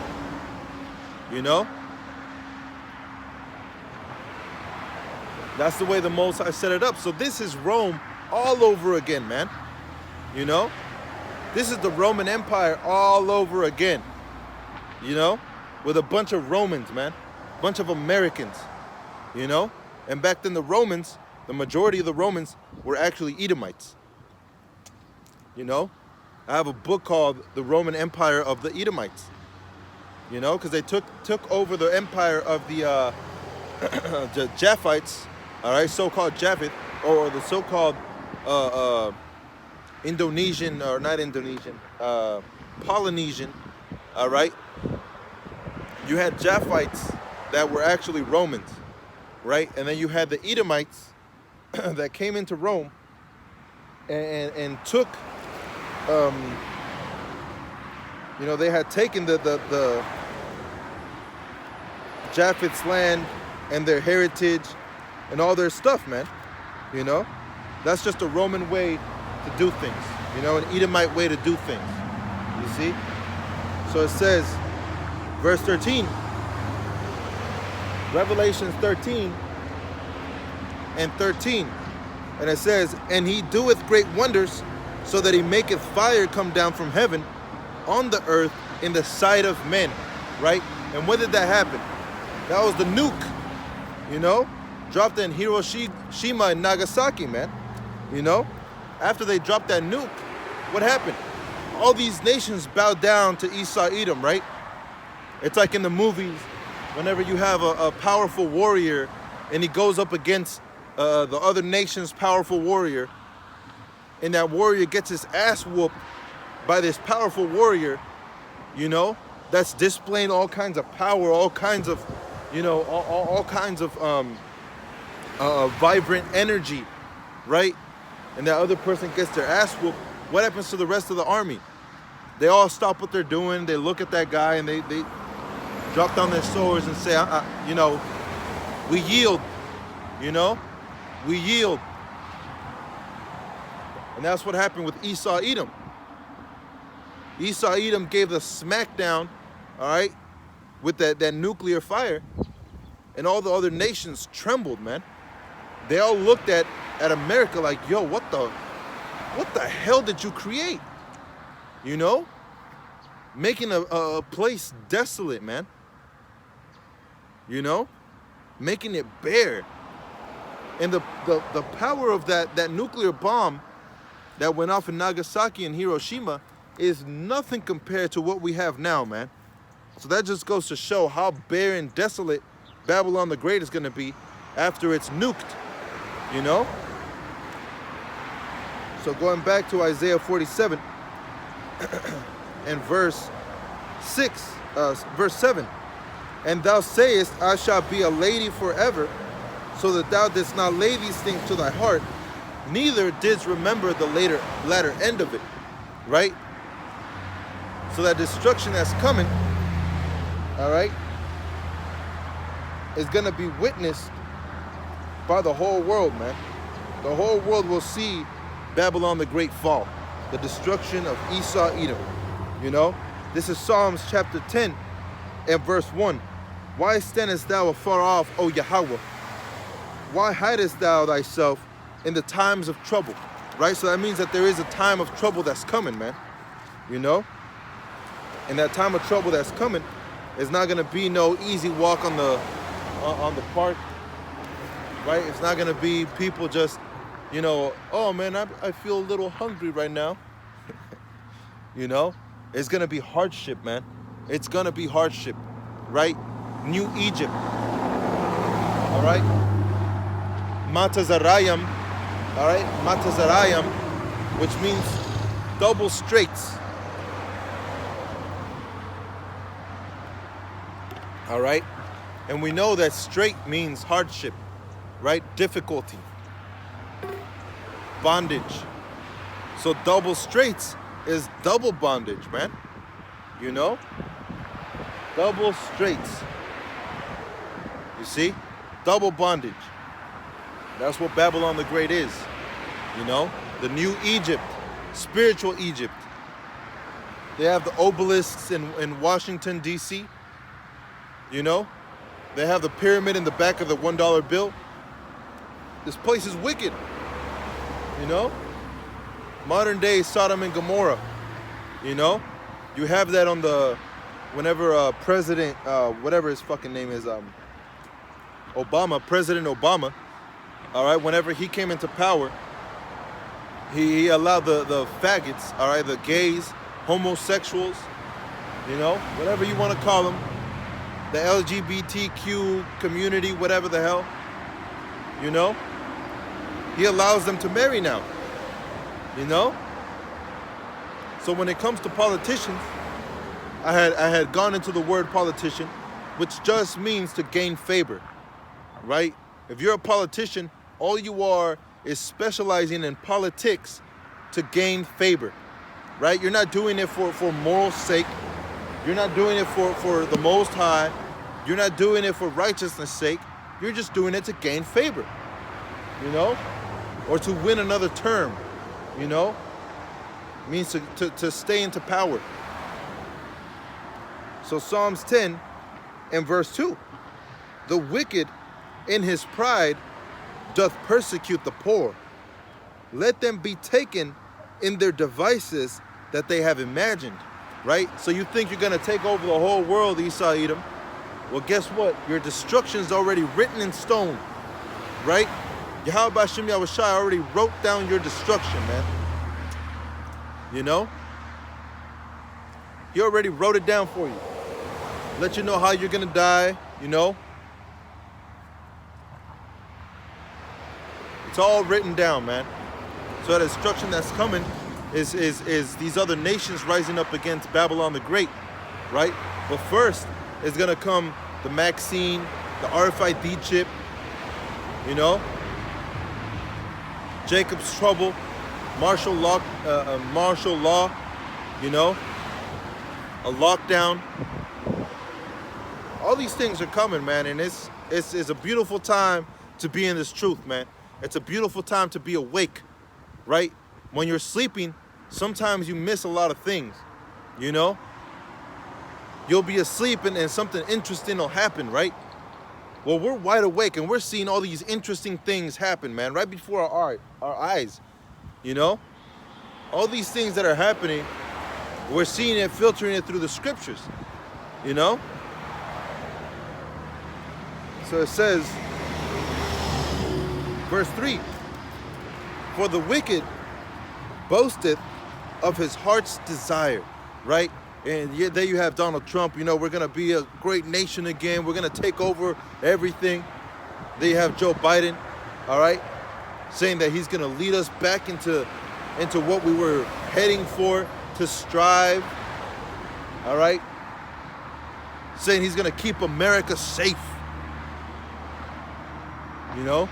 S1: That's the way the Most High set it up. So this is Rome all over again, man. This is the Roman Empire all over again. With a bunch of Romans, man. A bunch of Americans, And back then the Romans, the majority of the Romans were actually Edomites. I have a book called The Roman Empire of the Edomites. Because they took over the empire of the Japhites, all right, so-called Japheth, or the so-called Indonesian, or not Indonesian, Polynesian, all right? You had Japhites that were actually Romans, right? And then you had the Edomites that came into Rome and took, they had taken the Japheth's land and their heritage and all their stuff, man. That's just a Roman way to do things, an Edomite way to do things, you see? So it says, verse 13, Revelations 13 and 13, and it says, and he doeth great wonders, so that he maketh fire come down from heaven on the earth in the sight of men, right? And when did that happen? That was the nuke, dropped in Hiroshima and Nagasaki, man. After they dropped that nuke, what happened? All these nations bowed down to Esau Edom, right? It's like in the movies, whenever you have a powerful warrior and he goes up against the other nation's powerful warrior, and that warrior gets his ass whooped by this powerful warrior, that's displaying all kinds of power, all kinds of, all kinds of vibrant energy, right? And that other person gets their ass whooped. What happens to the rest of the army? They all stop what they're doing. They look at that guy and they drop down their swords and say, we yield, we yield. And that's what happened with Esau Edom. Esau Edom gave the smackdown, all right, with that nuclear fire, and all the other nations trembled, man. They all looked at America like, yo, what the hell did you create? Making a place desolate, man. Making it bare. And the power of that nuclear bomb that went off in Nagasaki and Hiroshima is nothing compared to what we have now, man. So that just goes to show how bare and desolate Babylon the Great is going to be after it's nuked, So going back to Isaiah 47 and verse 7, And thou sayest, I shall be a lady forever, so that thou didst not lay these things to thy heart, neither didst remember the latter end of it, right? So that destruction that's coming, all right, is going to be witnessed by the whole world, man. The whole world will see Babylon the Great fall, the destruction of Esau, Edom, you know? This is Psalms chapter 10 and verse 1. Why standest thou afar off, O Yahweh? Why hidest thou thyself in the times of trouble? Right? So that means that there is a time of trouble that's coming, man. You know? And that time of trouble that's coming is not going to be no easy walk on the park. Right? It's not going to be people just, you know, oh man, I feel a little hungry right now. You know? It's going to be hardship, man. It's going to be hardship. Right? New Egypt. All right? Matazarayim. All right? Matazarayim, which means double straits. All right? And we know that straight means hardship, right? Difficulty, bondage. So double straits is double bondage, man. You know? Double straits. You see? Double bondage. That's what Babylon the Great is. You know? The new Egypt. Spiritual Egypt. They have the obelisks in Washington, D.C. You know? They have the pyramid in the back of the $1 bill. This place is wicked. You know? Modern day Sodom and Gomorrah. You know? You have that on the... Whenever President... whatever his fucking name is... President Obama, all right, whenever he came into power, he allowed the faggots, all right, the gays, homosexuals, you know, whatever you want to call them, the LGBTQ community, whatever the hell, you know, he allows them to marry now, you know. So when it comes to politicians, I had gone into the word politician, which just means to gain favor. Right? If you're a politician, all you are is specializing in politics to gain favor. Right? You're not doing it for moral sake. You're not doing it for the Most High. You're not doing it for righteousness' sake. You're just doing it to gain favor. You know? Or to win another term. You know? It means to stay into power. So Psalms 10 and verse 2. The wicked in his pride doth persecute the poor. Let them be taken in their devices that they have imagined. Right? So you think you're going to take over the whole world, Esau, Edom. Well, guess what? Your destruction is already written in stone. Right? Yahweh Hashem Yahushai already wrote down your destruction, man. You know? He already wrote it down for you. Let you know how you're going to die, you know? It's all written down, man. So the destruction that's coming is these other nations rising up against Babylon the Great, right? But first is going to come the Maxine, the RFID chip, you know? Jacob's trouble, martial law, you know? A lockdown. All these things are coming, man, and it's a beautiful time to be in this truth, man. It's a beautiful time to be awake, right? When you're sleeping, sometimes you miss a lot of things, you know? You'll be asleep and something interesting will happen, right? Well, we're wide awake and we're seeing all these interesting things happen, man, right before our eyes, you know? All these things that are happening, we're seeing it, filtering it through the scriptures, you know? So it says, verse 3, for the wicked boasteth of his heart's desire, right? And yeah, there you have Donald Trump, you know, we're going to be a great nation again. We're going to take over everything. There you have Joe Biden, all right, saying that he's going to lead us back into what we were heading for, to strive, all right? saying he's going to keep America safe. You know,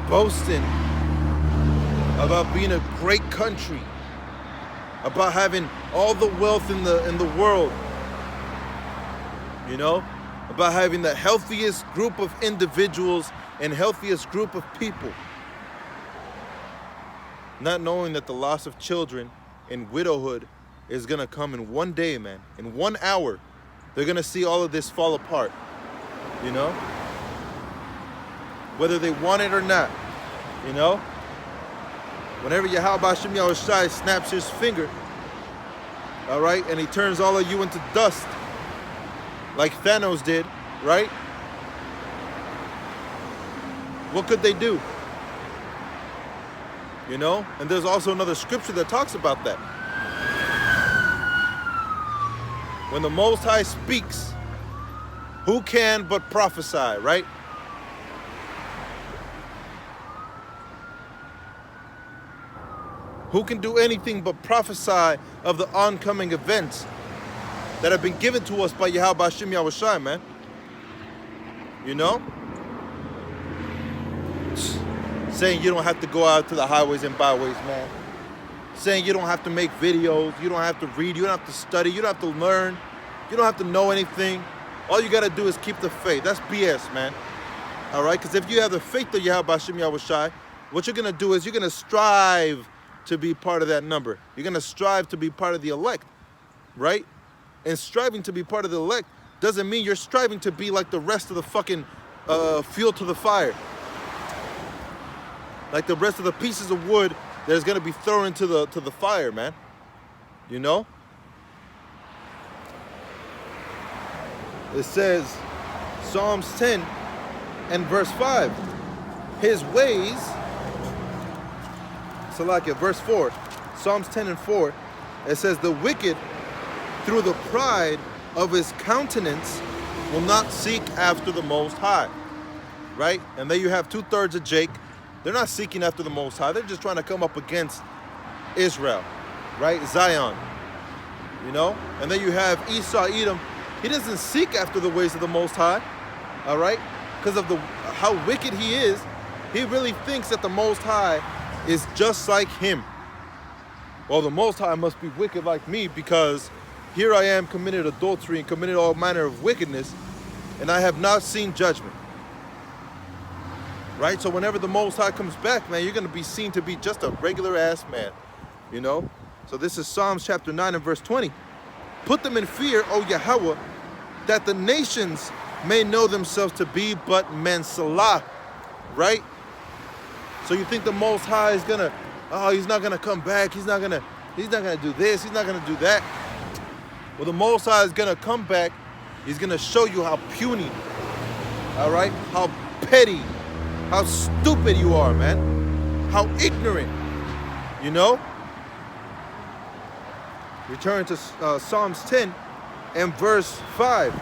S1: boasting about being a great country, about having all the wealth in the world. You know, about having the healthiest group of individuals and healthiest group of people. Not knowing that the loss of children and widowhood is gonna come in one day, man. In 1 hour, they're gonna see all of this fall apart, you know? Whether they want it or not, you know? Whenever Yahweh Hashem Yahushai snaps his finger, all right, and he turns all of you into dust, like Thanos did, right? What could they do? You know? And there's also another scripture that talks about that. When the Most High speaks, who can but prophesy, right? Who can do anything but prophesy of the oncoming events that have been given to us by Yahweh Hashem Yahushai, man? You know? Saying you don't have to go out to the highways and byways, man. Saying you don't have to make videos, you don't have to read, you don't have to study, you don't have to learn, you don't have to know anything. All you gotta do is keep the faith. That's BS, man. All right? Because if you have the faith of Yahweh Hashem Yahushai, what you're gonna do is you're gonna strive to be part of that number. You're gonna strive to be part of the elect, right? And striving to be part of the elect doesn't mean you're striving to be like the rest of the fucking fuel to the fire. Like the rest of the pieces of wood that is gonna be thrown into the fire, man. You know? It says, Psalms 10 and verse 5. His ways, Salakia, verse 4. Psalms 10 and 4. It says, the wicked, through the pride of his countenance, will not seek after the Most High. Right? And then you have 2/3 of Jake. They're not seeking after the Most High. They're just trying to come up against Israel, right? Zion, you know? And then you have Esau, Edom. He doesn't seek after the ways of the Most High, all right? Because of how wicked he is, he really thinks that the Most High is just like him. Well, the Most High must be wicked like me because here I am committed adultery and committed all manner of wickedness, and I have not seen judgment. Right? So whenever the Most High comes back, man, you're going to be seen to be just a regular ass man, you know? So this is Psalms chapter 9 and verse 20. Put them in fear, O Yahweh, that the nations may know themselves to be but men. Salah, right? So you think the Most High is going to, oh, he's not going to come back. He's not going to do this. He's not going to do that. Well, the Most High is going to come back. He's going to show you how puny, all right? How petty, how stupid you are, man. How ignorant, you know? Return to Psalms 10 and verse 5.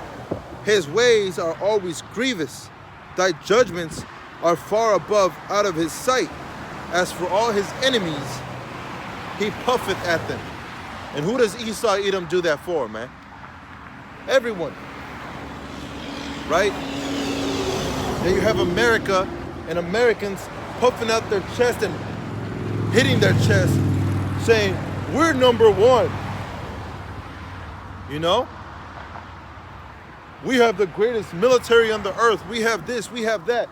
S1: His ways are always grievous. Thy judgments are far above out of his sight. As for all his enemies, he puffeth at them. And who does Esau Edom do that for, man? Everyone. Right? Then you have America and Americans puffing out their chest and hitting their chest, saying, we're number one. You know? We have the greatest military on the earth. We have this, we have that.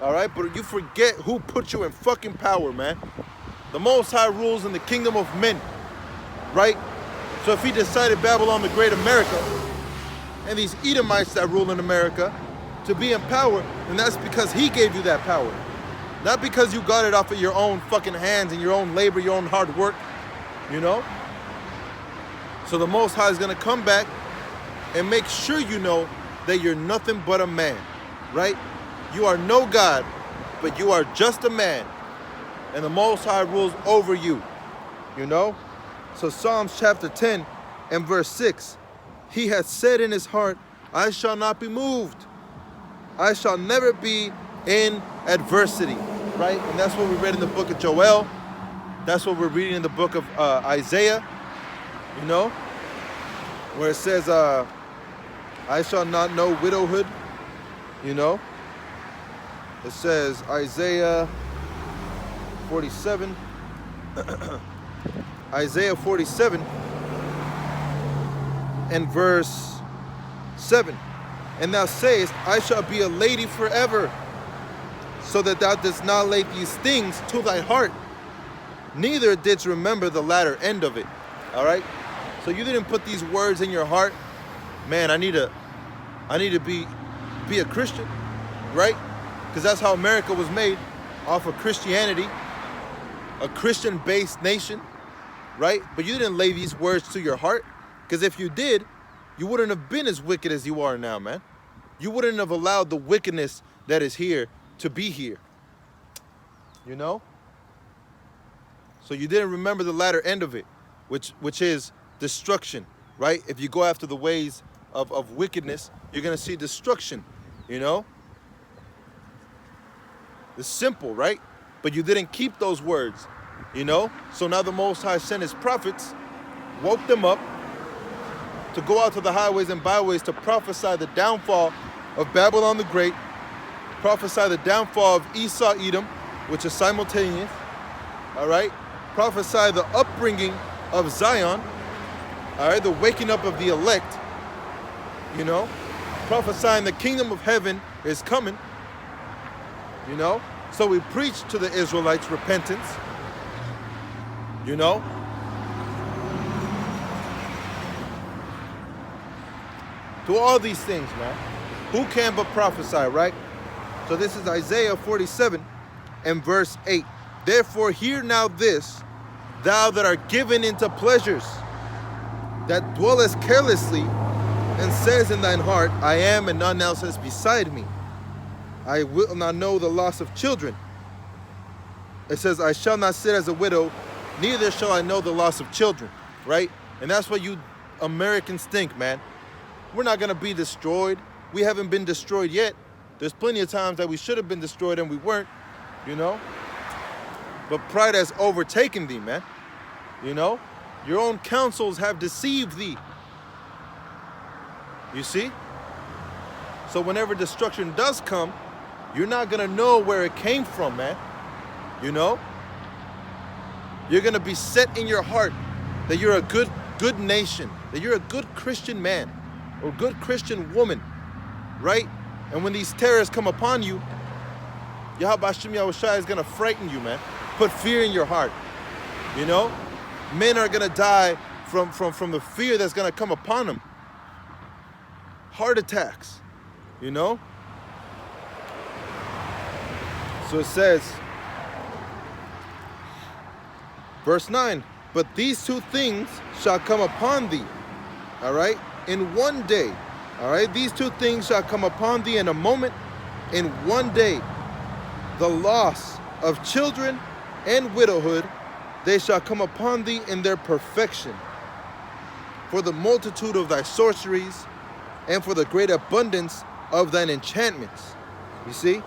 S1: All right? But you forget who put you in fucking power, man. The Most High rules in the kingdom of men. Right? So if he decided Babylon the Great America and these Edomites that rule in America to be in power, then that's because he gave you that power. Not because you got it off of your own fucking hands and your own labor, your own hard work, you know? So the Most High is going to come back and make sure you know that you're nothing but a man, right? You are no God, but you are just a man. And the Most High rules over you, you know? So Psalms chapter 10 and verse 6, he has said in his heart, I shall not be moved. I shall never be in adversity, right? And that's what we read in the book of Joel. That's what we're reading in the book of Isaiah, you know, where it says, I shall not know widowhood. You know, it says Isaiah 47. Isaiah 47 and verse 7. And thou sayest, I shall be a lady forever, so that thou didst not lay these things to thy heart, neither didst remember the latter end of it. All right? So you didn't put these words in your heart. Man, I need to be a Christian, right? Because that's how America was made, off of Christianity, a Christian-based nation, right? But you didn't lay these words to your heart, because if you did, you wouldn't have been as wicked as you are now, man. You wouldn't have allowed the wickedness that is here to be here. You know? So you didn't remember the latter end of it, which is destruction, right? If you go after the ways of wickedness, you're going to see destruction, you know? It's simple, right? But you didn't keep those words, you know? So now the Most High sent his prophets, woke them up to go out to the highways and byways to prophesy the downfall of Babylon the Great, prophesy the downfall of Esau, Edom, which is simultaneous, all right? Prophesy the upbringing of Zion, all right? The waking up of the elect, you know? Prophesying the kingdom of heaven is coming, you know? So we preach to the Israelites repentance, you know? To all these things, man. Who can but prophesy, right? So this is Isaiah 47 and verse 8. Therefore hear now this, thou that art given into pleasures, that dwellest carelessly, and says in thine heart, I am and none else is beside me. I will not know the loss of children. It says, I shall not sit as a widow, neither shall I know the loss of children, right? And that's what you Americans think, man. We're not going to be destroyed. We haven't been destroyed yet. There's plenty of times that we should have been destroyed and we weren't, you know? But pride has overtaken thee, man. You know? Your own counsels have deceived thee. You see? So whenever destruction does come, you're not going to know where it came from, man. You know? You're going to be set in your heart that you're a good nation, that you're a good Christian man or good Christian woman, right? And when these terrors come upon you, Yahweh Hashem Yahushua is going to frighten you, man. Put fear in your heart, you know? Men are going to die from the fear that's going to come upon them. Heart attacks, you know? So it says, verse 9, but these two things shall come upon thee, all right, in one day, all right? These two things shall come upon thee in a moment, in one day. The loss of children and widowhood, they shall come upon thee in their perfection. For the multitude of thy sorceries, and for the great abundance of thine enchantments. You see?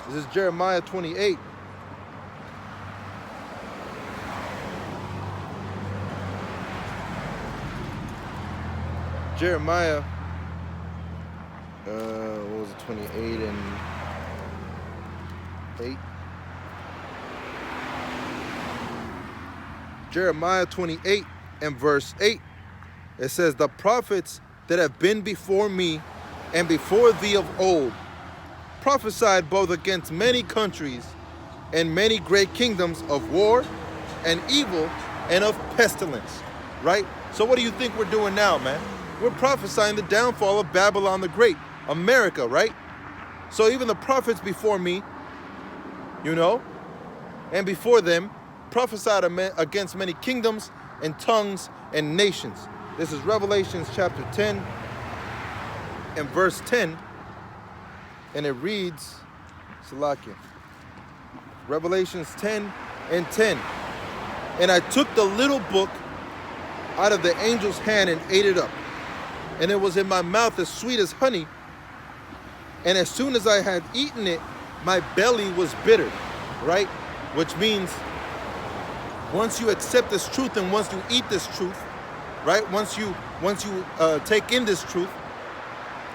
S1: This is Jeremiah 28. Jeremiah, what was it, 28 and 8? Jeremiah 28 and verse 8. It says, the prophets that have been before me and before thee of old prophesied both against many countries and many great kingdoms of war and evil and of pestilence, right? So what do you think we're doing now, man? We're prophesying the downfall of Babylon the Great, America, right? So even the prophets before me, you know, and before them, prophesied against many kingdoms and tongues and nations. This is Revelations chapter 10 and verse 10, and it reads, Salakia, Revelations 10 and 10. And I took the little book out of the angel's hand and ate it up, and it was in my mouth as sweet as honey, and as soon as I had eaten it, my belly was bitter, right? Which means once you accept this truth and once you eat this truth, right? Once you take in this truth,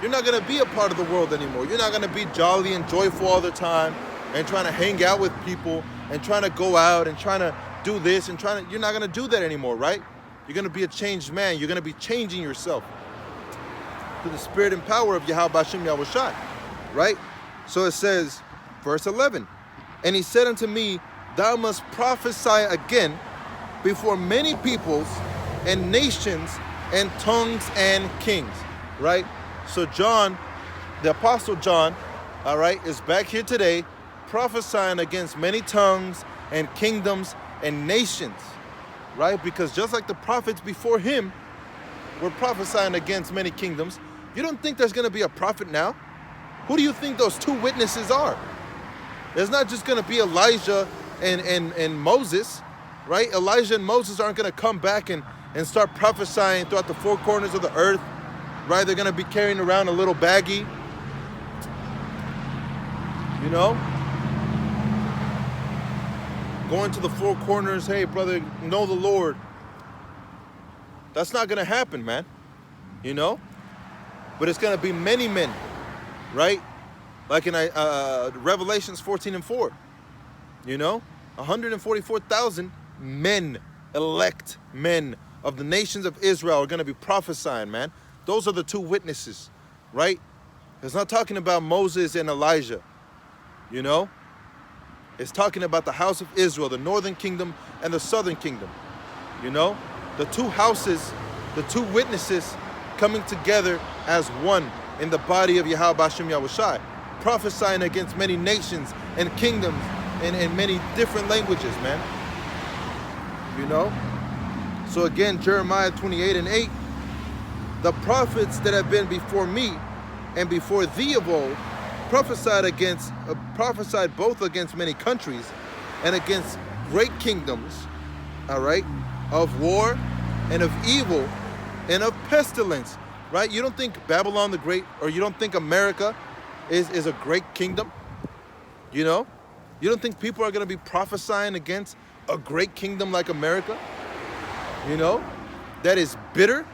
S1: You're not going to be a part of the world anymore. You're not going to be jolly and joyful all the time and trying to hang out with people and trying to go out and trying to do this and you're not going to do that anymore, right? You're going to be a changed man. You're going to be changing yourself through the spirit and power of Yahweh Hashem Yahushai, right? So it says, verse 11, and he said unto me, thou must prophesy again before many peoples and nations and tongues and kings, right? So John, the Apostle John, all right, is back here today prophesying against many tongues and kingdoms and nations, right? Because just like the prophets before him were prophesying against many kingdoms, you don't think there's going to be a prophet now? Who do you think those two witnesses are? There's not just going to be Elijah and Moses, right? Elijah and Moses aren't going to come back and start prophesying throughout the four corners of the earth, right? They're going to be carrying around a little baggie, you know? Going to the four corners, hey, brother, know the Lord. That's not going to happen, man, you know? But it's going to be many men, right? Like in Revelations 14:4, you know? 144,000 men, elect men of the nations of Israel are going to be prophesying, man. Those are the two witnesses, right? It's not talking about Moses and Elijah, you know? It's talking about the house of Israel, the northern kingdom and the southern kingdom, you know? The two houses, the two witnesses coming together as one in the body of Yahweh Hashem Yahushai, prophesying against many nations and kingdoms and many different languages, man. You know? So again, Jeremiah 28:8, the prophets that have been before me and before thee of old prophesied both against many countries and against great kingdoms, all right, of war and of evil and of pestilence, right? You don't think Babylon the Great, or you don't think America is a great kingdom, you know? You don't think people are going to be prophesying against a great kingdom like America, you know, that is bitter,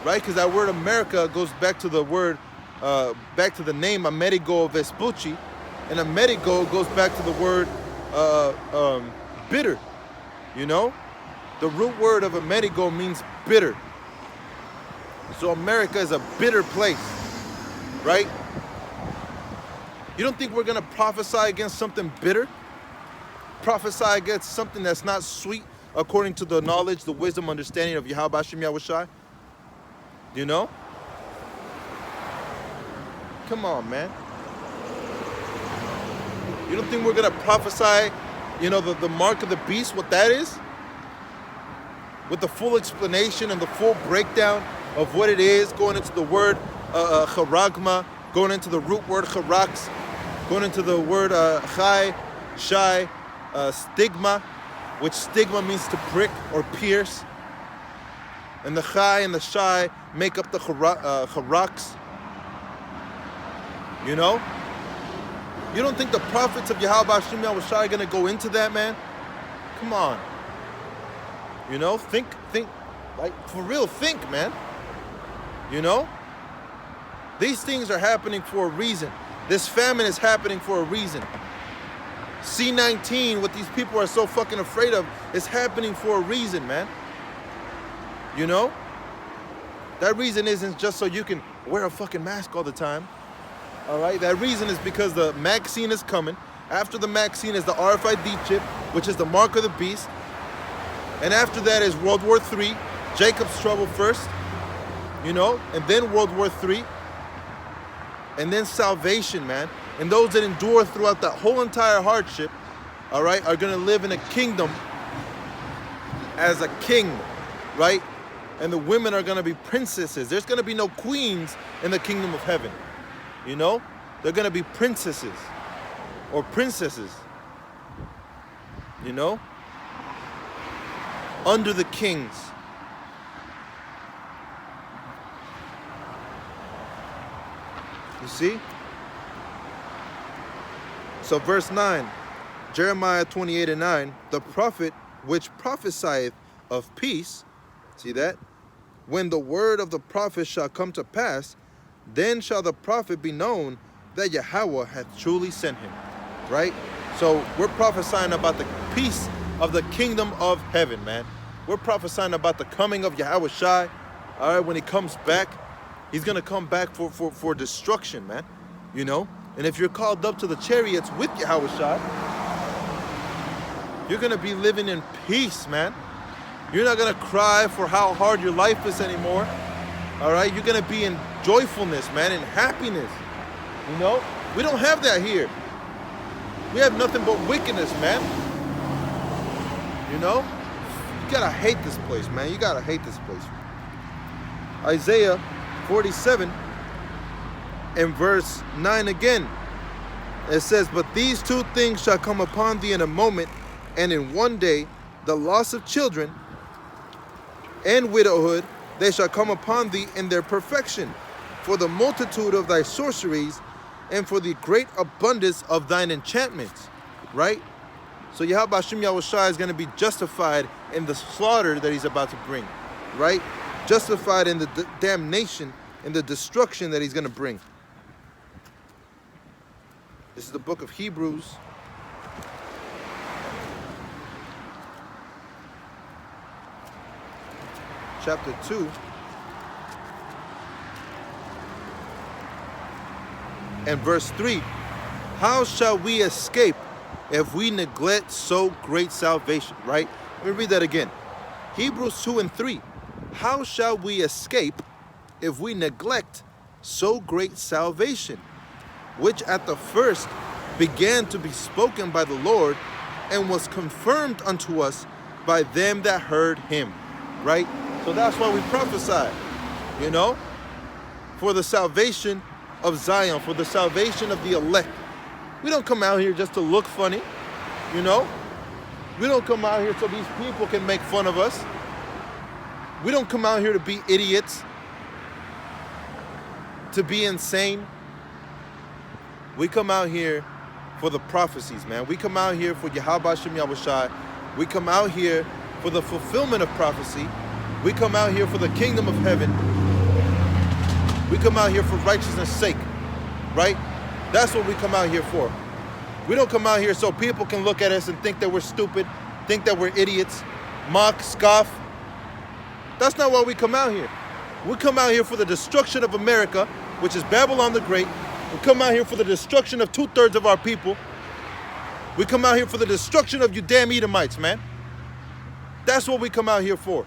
S1: right? Because that word America goes back to the word, back to the name Amerigo Vespucci, and Amerigo goes back to the word bitter, you know? The root word of Amerigo means bitter. So America is a bitter place, right? You don't think we're going to prophesy against something bitter? Prophesy against something that's not sweet according to the knowledge, the wisdom, understanding of Yahweh Hashem Yahushai? You know? Come on, man. You don't think we're going to prophesy, you know, the mark of the beast, what that is? With the full explanation and the full breakdown of what it is, going into the word charagma, going into the root word charax, going into the word chai, shai, stigma, which stigma means to prick or pierce. And the chai and the shai make up the charax. You know? You don't think the prophets of Yahweh Hashem Yahushai are going to go into that, man? Come on. You know, think, like, for real, think, man. You know? These things are happening for a reason. This famine is happening for a reason. C-19, what these people are so fucking afraid of, is happening for a reason, man. You know? That reason isn't just so you can wear a fucking mask all the time. All right? That reason is because the vaccine is coming. After the vaccine is the RFID chip, which is the mark of the beast. And after that is World War III, Jacob's trouble first, you know, and then World War III, and then salvation, man. And those that endure throughout that whole entire hardship, all right, are going to live in a kingdom as a king, right? And the women are going to be princesses. There's going to be no queens in the kingdom of heaven, you know? They're going to be princesses or princesses, you know? Under the kings. You see? So verse 9, Jeremiah 28:9, the prophet which prophesieth of peace, see that? When the word of the prophet shall come to pass, then shall the prophet be known that Yahweh hath truly sent him. Right? So we're prophesying about the peace of the kingdom of heaven, man. We're prophesying about the coming of Yahweh Shai. All right, when he comes back, he's going to come back for destruction, man. You know? And if you're called up to the chariots with Yahweh Shai, you're going to be living in peace, man. You're not going to cry for how hard your life is anymore. All right? You're going to be in joyfulness, man, in happiness. You know? We don't have that here. We have nothing but wickedness, man. You know? You gotta hate this place, man. You gotta hate this place. Isaiah 47 and verse 9 again. It says, but these two things shall come upon thee in a moment, and in one day the loss of children and widowhood, they shall come upon thee in their perfection, for the multitude of thy sorceries and for the great abundance of thine enchantments. Right? So Yahweh Hashem Yahweh Shai is going to be justified in the slaughter that he's about to bring. Right? Justified in the damnation and the destruction that he's going to bring. This is the book of Hebrews. Chapter 2. And verse 3. How shall we escape if we neglect so great salvation? Right? Let me read that again. Hebrews 2 and 3. How shall we escape if we neglect so great salvation, which at the first began to be spoken by the Lord, and was confirmed unto us by them that heard him. Right? So that's why we prophesy, you know, for the salvation of Zion, for the salvation of the elect. We don't come out here just to look funny, you know. We don't come out here so these people can make fun of us. We don't come out here to be idiots, to be insane. We come out here for the prophecies, man. We come out here for Yahweh Hashem Yahweh Shai. We come out here for the fulfillment of prophecy. We come out here for the kingdom of heaven. We come out here for righteousness' sake, right? That's what we come out here for. We don't come out here so people can look at us and think that we're stupid, think that we're idiots, mock, scoff. That's not why we come out here. We come out here for the destruction of America, which is Babylon the Great. We come out here for the destruction of 2/3 of our people. We come out here for the destruction of you damn Edomites, man. That's what we come out here for.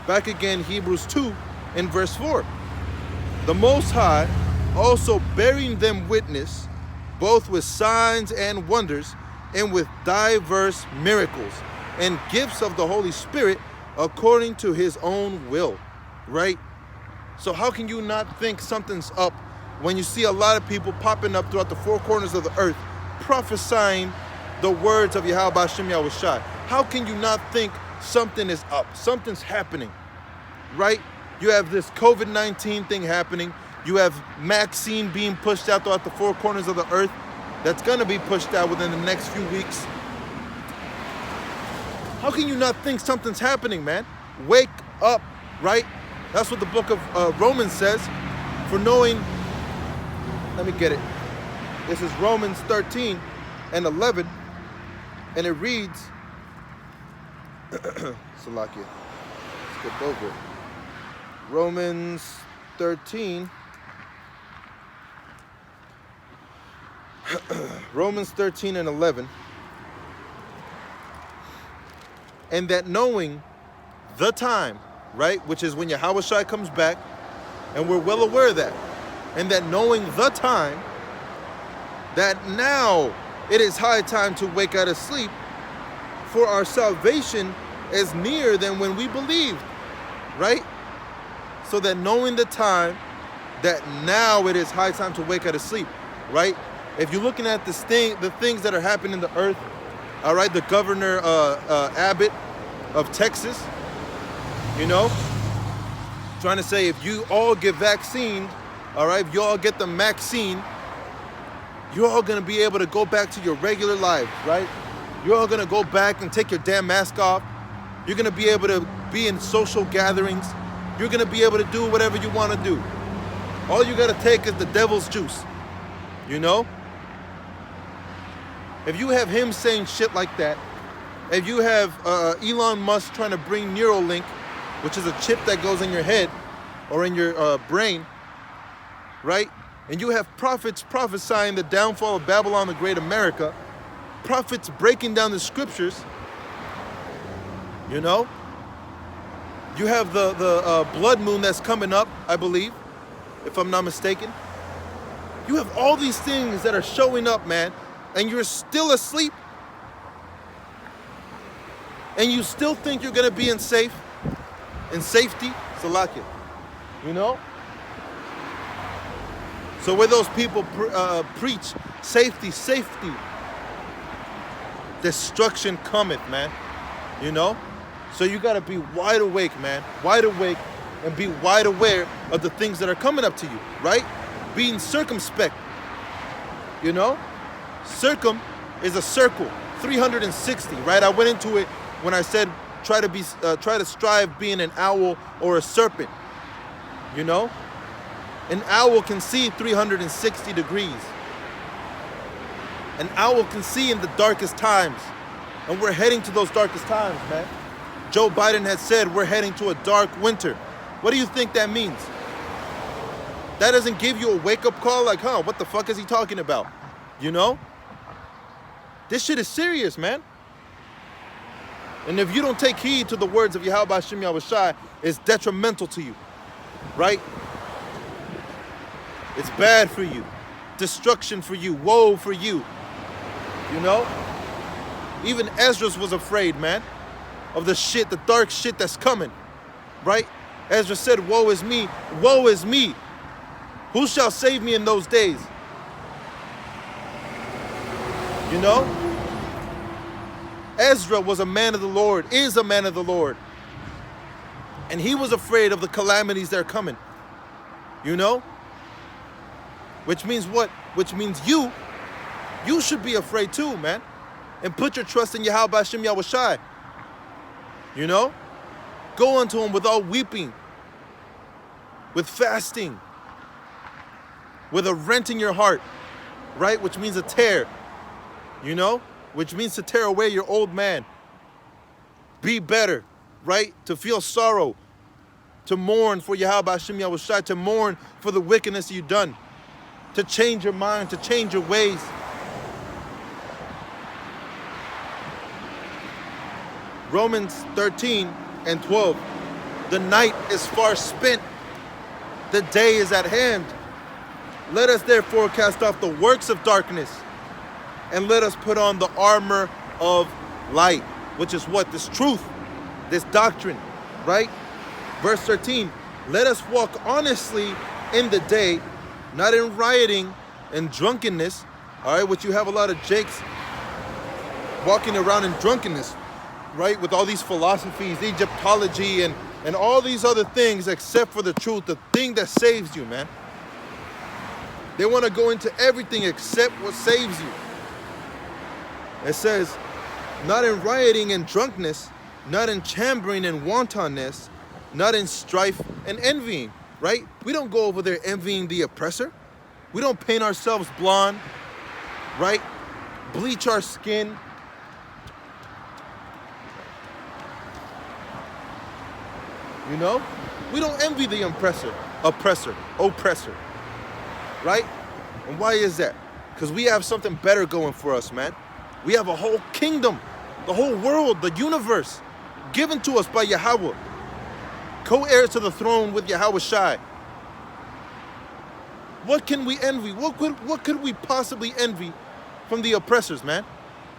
S1: Back again, Hebrews 2 in verse 4. The Most High also bearing them witness, both with signs and wonders, and with diverse miracles, and gifts of the Holy Spirit, according to his own will. Right? So how can you not think something's up when you see a lot of people popping up throughout the four corners of the earth, prophesying the words of Yahweh Hashem Yahweh Shai? How can you not think something is up? Something's happening, right? You have this COVID-19 thing happening. You have vaccine being pushed out throughout the four corners of the earth. That's going to be pushed out within the next few weeks. How can you not think something's happening, man? Wake up, right? That's what the book of Romans says. For knowing, let me get it. This is Romans 13 and 11. And it reads, Salakia, skipped over it. Romans 13. Romans 13 and 11. And that knowing the time, right, which is when Yahweh Shai comes back, and we're well aware of that, and that knowing the time, that now it is high time to wake out of sleep, for our salvation is nearer than when we believed, right? So that knowing the time, that now it is high time to wake out of sleep, right? If you're looking at this thing, the things that are happening in the earth, all right, the governor Abbott of Texas, you know, trying to say if you all get vaccinated, all right, if you all get the vaccine, you're all going to be able to go back to your regular lives, right? You're all going to go back and take your damn mask off. You're going to be able to be in social gatherings. You're going to be able to do whatever you want to do. All you got to take is the devil's juice. You know? If you have him saying shit like that, if you have Elon Musk trying to bring Neuralink, which is a chip that goes in your head or in your brain, right? And you have prophets prophesying the downfall of Babylon the Great America, prophets breaking down the scriptures, you know? You have the blood moon that's coming up, I believe, if I'm not mistaken. You have all these things that are showing up, man, and you're still asleep. And you still think you're going to be in safety, Salakia, you know? So where those people preach safety, destruction cometh, man, you know? So you got to be wide awake, man, wide awake, and be wide aware of the things that are coming up to you, right? Being circumspect, you know? Circum is a circle, 360, right? I went into it when I said try to strive being an owl or a serpent, you know? An owl can see 360 degrees. An owl can see in the darkest times. And we're heading to those darkest times, man. Joe Biden had said we're heading to a dark winter. What do you think that means? That doesn't give you a wake-up call like, what the fuck is he talking about? You know? This shit is serious, man. And if you don't take heed to the words of Yahweh Hashem Yahushai, it's detrimental to you, right? It's bad for you. Destruction for you. Woe for you. You know? Even Ezra was afraid, man, of the dark shit that's coming, right? Ezra said, woe is me, woe is me. Who shall save me in those days? You know? Ezra was a man of the Lord, is a man of the Lord. And he was afraid of the calamities that are coming. You know? Which means what? Which means you should be afraid too, man. And put your trust in Yahweh Hashem Yahushai. You know? Go unto him with all weeping, with fasting, with a rent in your heart, right? Which means a tear, you know? Which means to tear away your old man. Be better, right? To feel sorrow, to mourn for Yahweh Hashem Yahushai, to mourn for the wickedness you've done, to change your mind, to change your ways. Romans 13 and 12. The night is far spent, the day is at hand. Let us therefore cast off the works of darkness, and let us put on the armor of light, which is what? This truth, this doctrine, right? Verse 13, let us walk honestly in the day, not in rioting and drunkenness, all right, which you have a lot of jakes walking around in drunkenness, right, with all these philosophies, Egyptology, and all these other things except for the truth, the thing that saves you, man. They want to go into everything except what saves you. It says, not in rioting and drunkenness, not in chambering and wantonness, not in strife and envying, right? We don't go over there envying the oppressor. We don't paint ourselves blonde, right? Bleach our skin. You know? We don't envy the oppressor, right? And why is that? Because we have something better going for us, man. We have a whole kingdom, the whole world, the universe, given to us by Yahweh. Co-heirs to the throne with Yahweh Shai. What can we envy? What could we possibly envy from the oppressors, man?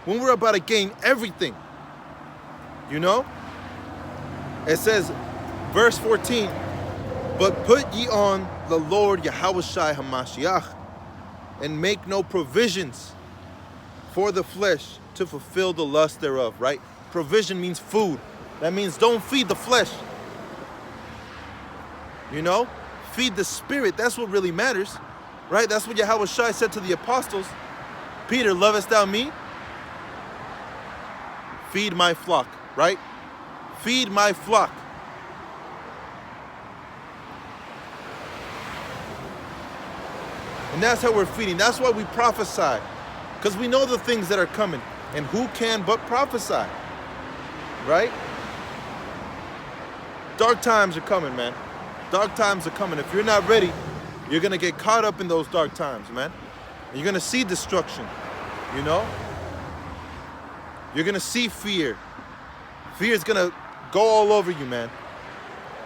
S1: When we're about to gain everything. You know? It says, verse 14, but put ye on the Lord Yahweh Shai HaMashiach, and make no provisions for the flesh to fulfill the lust thereof, right? Provision means food. That means don't feed the flesh. You know? Feed the spirit. That's what really matters, right? That's what Yahweh Shai said to the apostles. Peter, lovest thou me? Feed my flock, right? Feed my flock. And that's how we're feeding. That's why we prophesy. Because we know the things that are coming. And who can but prophesy? Right? Dark times are coming, man. Dark times are coming. If you're not ready, you're going to get caught up in those dark times, man. And you're going to see destruction, you know? You're going to see fear. Fear is going to go all over you, man.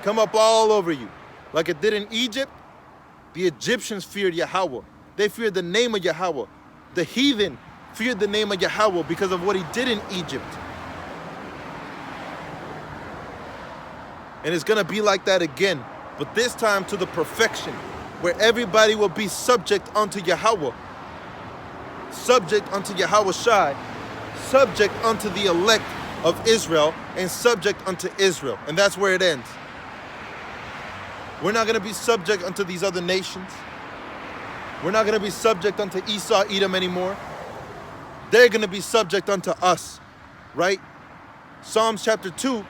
S1: Come up all over you. Like it did in Egypt. The Egyptians feared Yahweh. They feared the name of Yahweh. The heathen feared the name of Yahweh because of what he did in Egypt. And it's going to be like that again. But this time to the perfection. Where everybody will be subject unto Yahweh. Subject unto Yahweh Shai. Subject unto the elect of Israel. And subject unto Israel. And that's where it ends. We're not going to be subject unto these other nations. We're not going to be subject unto Esau, Edom anymore. They're going to be subject unto us, right? Psalms chapter 2,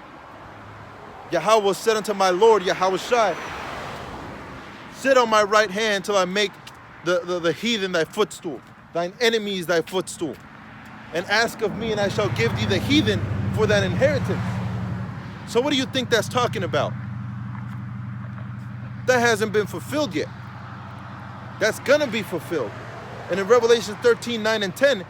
S1: Yahweh said unto my Lord, Yahweh Shai, sit on my right hand till I make the heathen thy footstool, thine enemies thy footstool. And ask of me, and I shall give thee the heathen for thine inheritance. So what do you think that's talking about? That hasn't been fulfilled yet. That's gonna be fulfilled. And in Revelation 13, 9 and 10,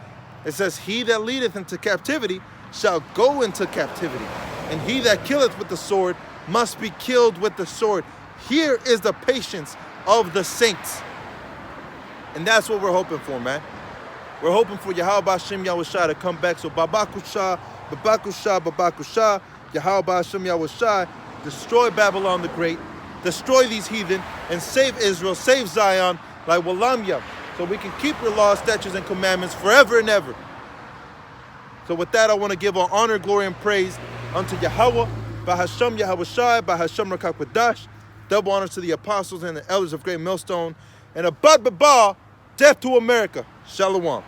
S1: it says, he that leadeth into captivity shall go into captivity. And he that killeth with the sword must be killed with the sword. Here is the patience of the saints. And that's what we're hoping for, man. We're hoping for Yahweh Hashem Yahweh Shai to come back. So Babakusha, Babakusha, Babakusha, Yahweh Hashem Yahweh Shai, destroy Babylon the Great, destroy these heathen, and save Israel, save Zion, like Walamya, so we can keep your laws, statutes, and commandments forever and ever. So with that, I want to give all honor, glory, and praise unto Yahweh, Bahasham Yahweh Shai, Bahasham Rakakwadash, double honors to the apostles and the elders of Great Millstone, and Abad Baba, death to America. Shalom.